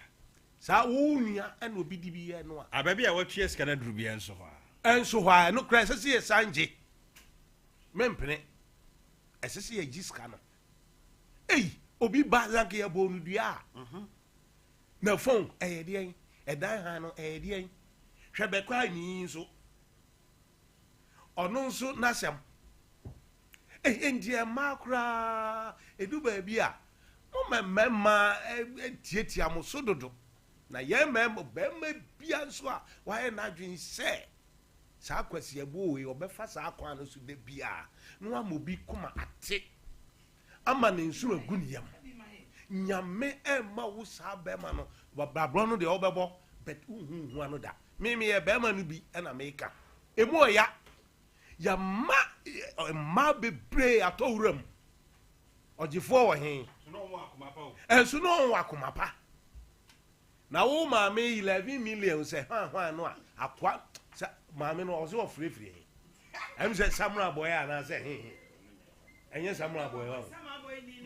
Saunia and will be DB and one. A baby, I watch yes, can I do be and so far. And so why no crisis here, Sanji. Mempene. As I see a gis canon. Hey, Obi Bazaki a bone dia. No phone, a dear, a diano, a dear. Shall be crying so. Or no so nasam. India macra, a do baby. Oh, my mamma, a tietiamo sododo. Na ye member, Bemme Bianswa, why not you say? Saquasi a boy or Befas Aquanos to the Bia. No one will be come at it. A man in Sua Guniam. Yame and Maus Habemano, but Babrono the Oberbo, but one of that. Mimi a Berman be an America. A more ya. Ya ma be pray at all room. Or the forward him. And so no wakumapa. Now, oh, mammy, 11 million say, why no? A quack, mammy, also free. I'm said Samurai boy, and I say, hey. And yes, Samurai boy,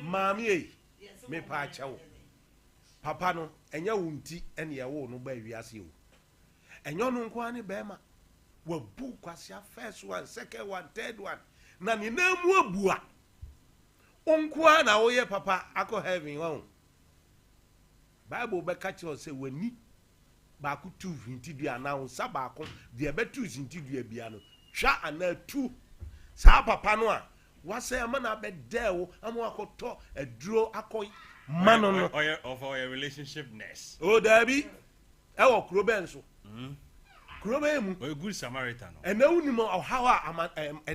mammy, me pacho. Papa no, and your wounty, and your own baby as you. And your no quani bema. Well, book was your first one, second one, third one. Nani no more bua. Unkwana, oh, yeah, papa, I could have him on. Bible be catch us say when ni baako 2 vinti dua na onsa baako de be 2 vinti dua bia no hwa ana 2 sa papa no a wase ama na be dewo ama akoto aduro akoy mano no of our relationship ness. Oh dabi e wo kuro ben so kuro ben mu a good Samaritan no ena uni mo hawa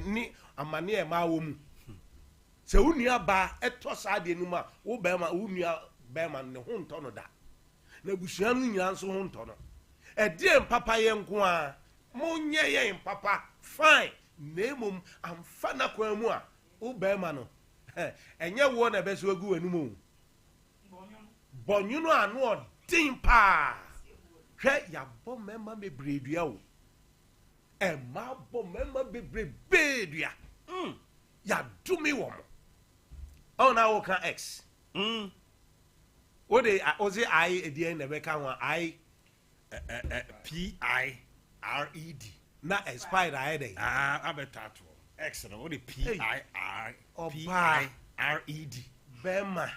ni amane e ma wo mu se uni aba eto sa de nu ma wo be ma uni Beman ne huntono da. Na busuanu nyina so huntono. E die papa ye nko a monye ye papa fine. Nemum amfa na kwa mu a wo bema no. Enye wo na be so agu anum. Bonyu no anu odin pa. Hwe ya bo mema mebredua wo. E ma bo mema bebredua. Ya dumi wo mo. Oh na wo kan X. What they I again the become I PIRED. Not expired I day. I bet that excellent. What the PIRED. Bema.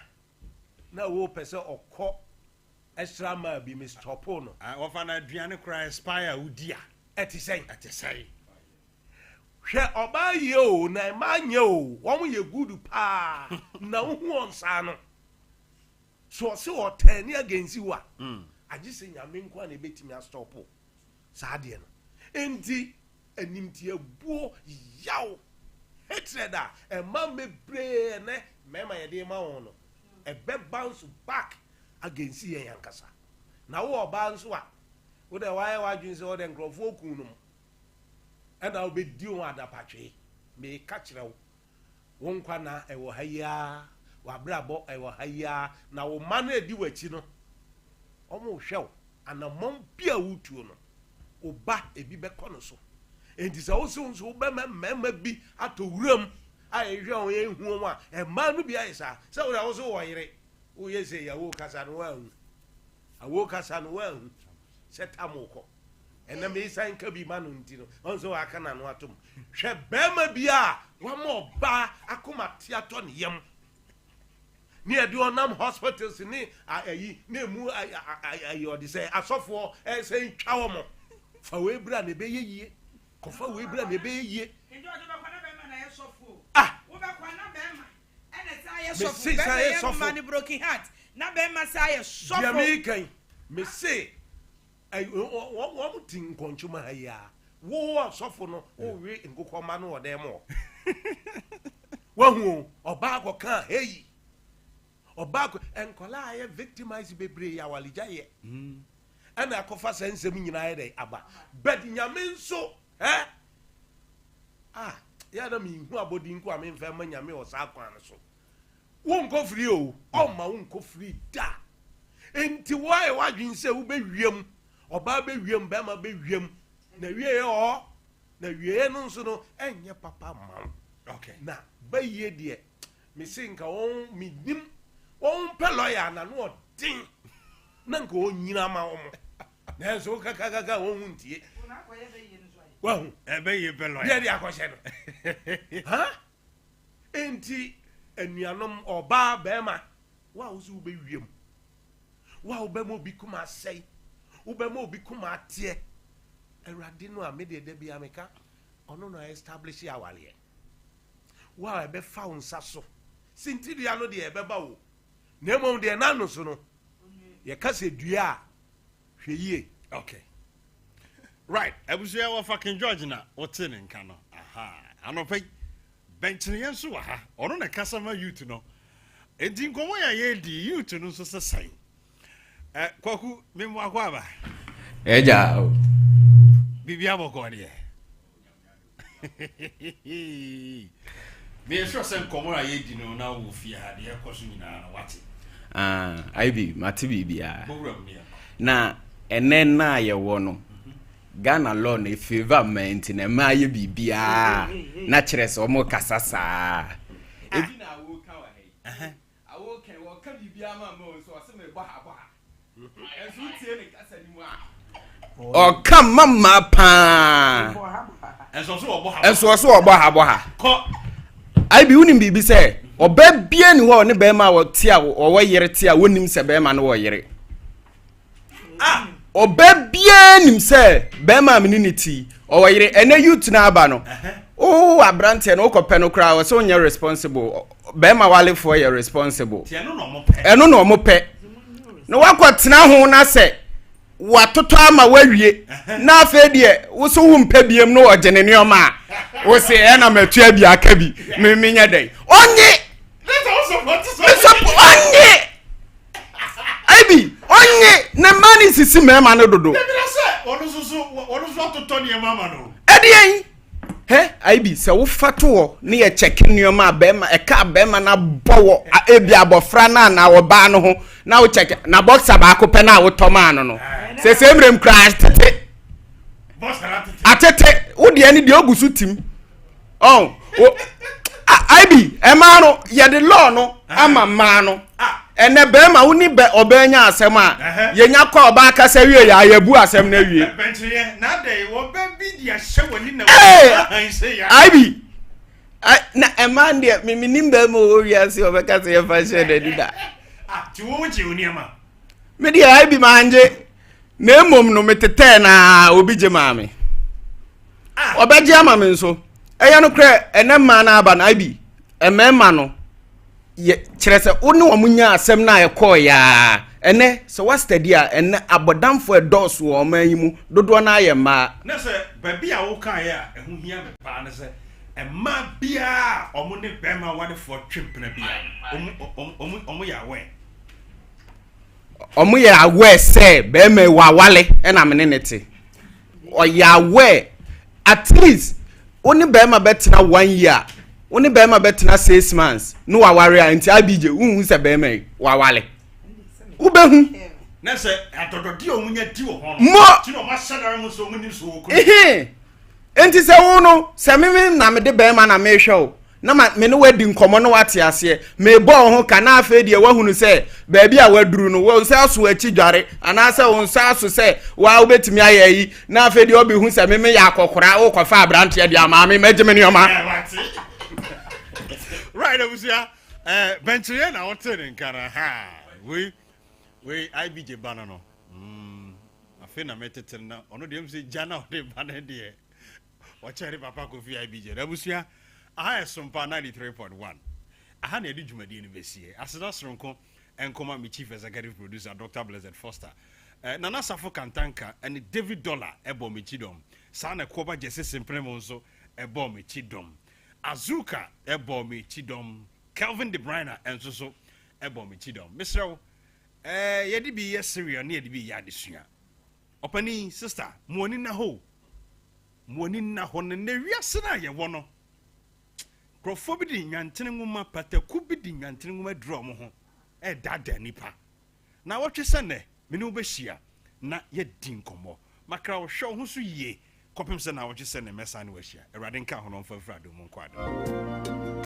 Now wo person or call extra ma be Mr. Pono. I often a Diana cry aspire udia. At the same. Share oba yo na man yo. One ye good pa. No one son. So or 10 against you. I just say, I'm in one a bit me a stop. Sadian. Enti, and nimti a boo yow. Hatred, a mammy brain, mamma, a dear maono. A bed bounce back against ye Yankasa. Now, all bounce what? With a wire wagons or then grow for kunum. And I'll be due at Apache. May catch now. One corner, a wahaya. Wabrabo ewo haya na wo mane di wachi no omo hwew ana mom bia wutuo no oba ebi be kono so enti se wo so be mema bi atowuram ayehwe on ye hu a e ma no bia isa se wo so wo yire wo yese ya wo kasa no wa hu awo kasa no wa hu se tamoko and na me sign ka bi ma no ntino onso aka na no atom hwe bema bia wa mo ba akoma tiato ne yam ni ade onam hospitals ni ayi na mu ayi odi say asofo say twa wo mo fa we bra na be yeye ko fa we bra na be yeye njo ode ba kwa na be ma na ye sofo wo be kwa na be ma ene say ye sofo be ma broken heart na be ma say ye sofo ya me kan me say wo tin konchuma haya wo sofo no o we ngokoma no ode mo wahu oba akoka hey oba enkola aye victimize bebre ya walijaye ana akofa sensem nyina ye dey aba but nyame nso ya na mi hu abodi nko ame mfa ma nyame o sa kwan so wo nko free o ma wo nko free da enti why wadwin se wo be wiem oba be wiem be ma be wiem na wie o na wie no nso no enye papa ma okay na ba ye de me sinka won mi nim won pe lawyer na no odin na nka o nyina ma wo na nso kaka won huntie wow ebe ye pe lawyer ye de akose no enti enuanom oba be ma wa wo su be wiem wa wo be mo bi kuma sei wo be mo bi kuma atie erade no a me de bi ameka ono no establish awale wa ebe fa unsa so sintidia no de ebe ba wo na mom de na no so no ye kase dua hweyie okay right abusuya wa fucking George na wote ne nka no anope benchine yenso wa ha ono na kasama youth no enti nkomo ya ye di youth no so sesai kwaku memo akwa ba eja bibia boko de me sure sen komo ya ye di no na wo fi ha de ekoso nyina na wate Ibj mate bibia na ene na ye wo no Ghana law na favorment na ma ye bibia na kire se o mo kasasa ebi na wo ka wa he awo kan wo ka bibia ma ma so o se me bo ha enso tie ne kasa ni mu o kam mama pa enso so obo ha enso so obo ha ko Ibj unim bibi se oba bia ni ho ne be ma wo tia wo yere tia wonim se be ma no wo yere oba bia nim se be ma meniti o wo yere ene youth na aba no abrante no kope no kra wo se onye responsible be ma wale for you responsible tie no no mo pe eno no mo pe no wakotena ho na se watoto ama wawie na afa de wo so hu mpa biem no ogene ne oma wo se e na matua bi aka bi menya dai onye onye Ibj onye na mani sisi mema no dodo onu so toto ne mama no edien Ibj se wo fato ne ye check nneoma bema e ka bema na bowo ebi abofra na wo ba no ho na wo check na boxer ba ko pe na wo toma no no se semrem crash tete boxer atete wo de ani de ogusu tim Ibj e ma no ye de law no ama ma no ene bema woni be obenya asem a yenya kwa oba aka se wie ya yabu asem na wie benchie na dey wo be bi dia hye woni na say ya Ibj na eman de minim be mo wo wi ase obeka se ye fa hye de dida ti wo je oni ama me de Ibj manje na emom no metete na obi je maame obeje ama me nso eya no kra ene ma na aba na Ibj emema no ye kirese woni wo munya asem na ye call ya ene so what study a ene abodamfo edos wo manyimu dodo na ye ma na se ba bia wo kan ya ehu hia me pa na se ema bia omo ne bema wade for twempena bia omo ya we omo ya we se bema wa wale ena me ne te o ya we at least oni bema betina 1 year oni be ma betina 6 months no wa ware anti Ibj unhu se be me wa wale u be hu na se atododi omunya di wo ho no ti no ma shadare mu so so ko enti se wo no se me na me de be ma na me hwe o na ma me no wadi nkomo no wate ase me bo ho kana afa de wahunu se baabi a waduru no wo nsa so achi dware ana se wo nsa so se wa obetimi ayayi na afa de obi hu se me ya akokora wo kofa abrante de ama me mageme ne oma right obusia benchire na wote nkara ha we Ibj banano afa na metete na ono de mse jana de banade Wachere papa kofi Ibj obusia aha Sompa 93.1 aha na edi dwumadi university aseda sronko enkoma mi chief executive producer Dr. Blessed Foster Nana Safo Kantanka and David Dollar ebo mi chidom sana koba jesse simpremo nso ebo mi chidom Azuka ebo mi chidom Calvin De Bruyne enso so ebo mi chidom Mr. Yedi bi yeseria na yedi bi yadesua opani sister muoni na ho ne wiase na ye wono Krofo bi di nyantene nwuma pataku bi di nyantene nwuma drum ho dada nipa na wotwe sene me ne obehia na ye di nkomo makra wo hwe ho so yie kopem se na wotwe sene mesa ne wahia awrade nka ho no mfa frado mu nkwado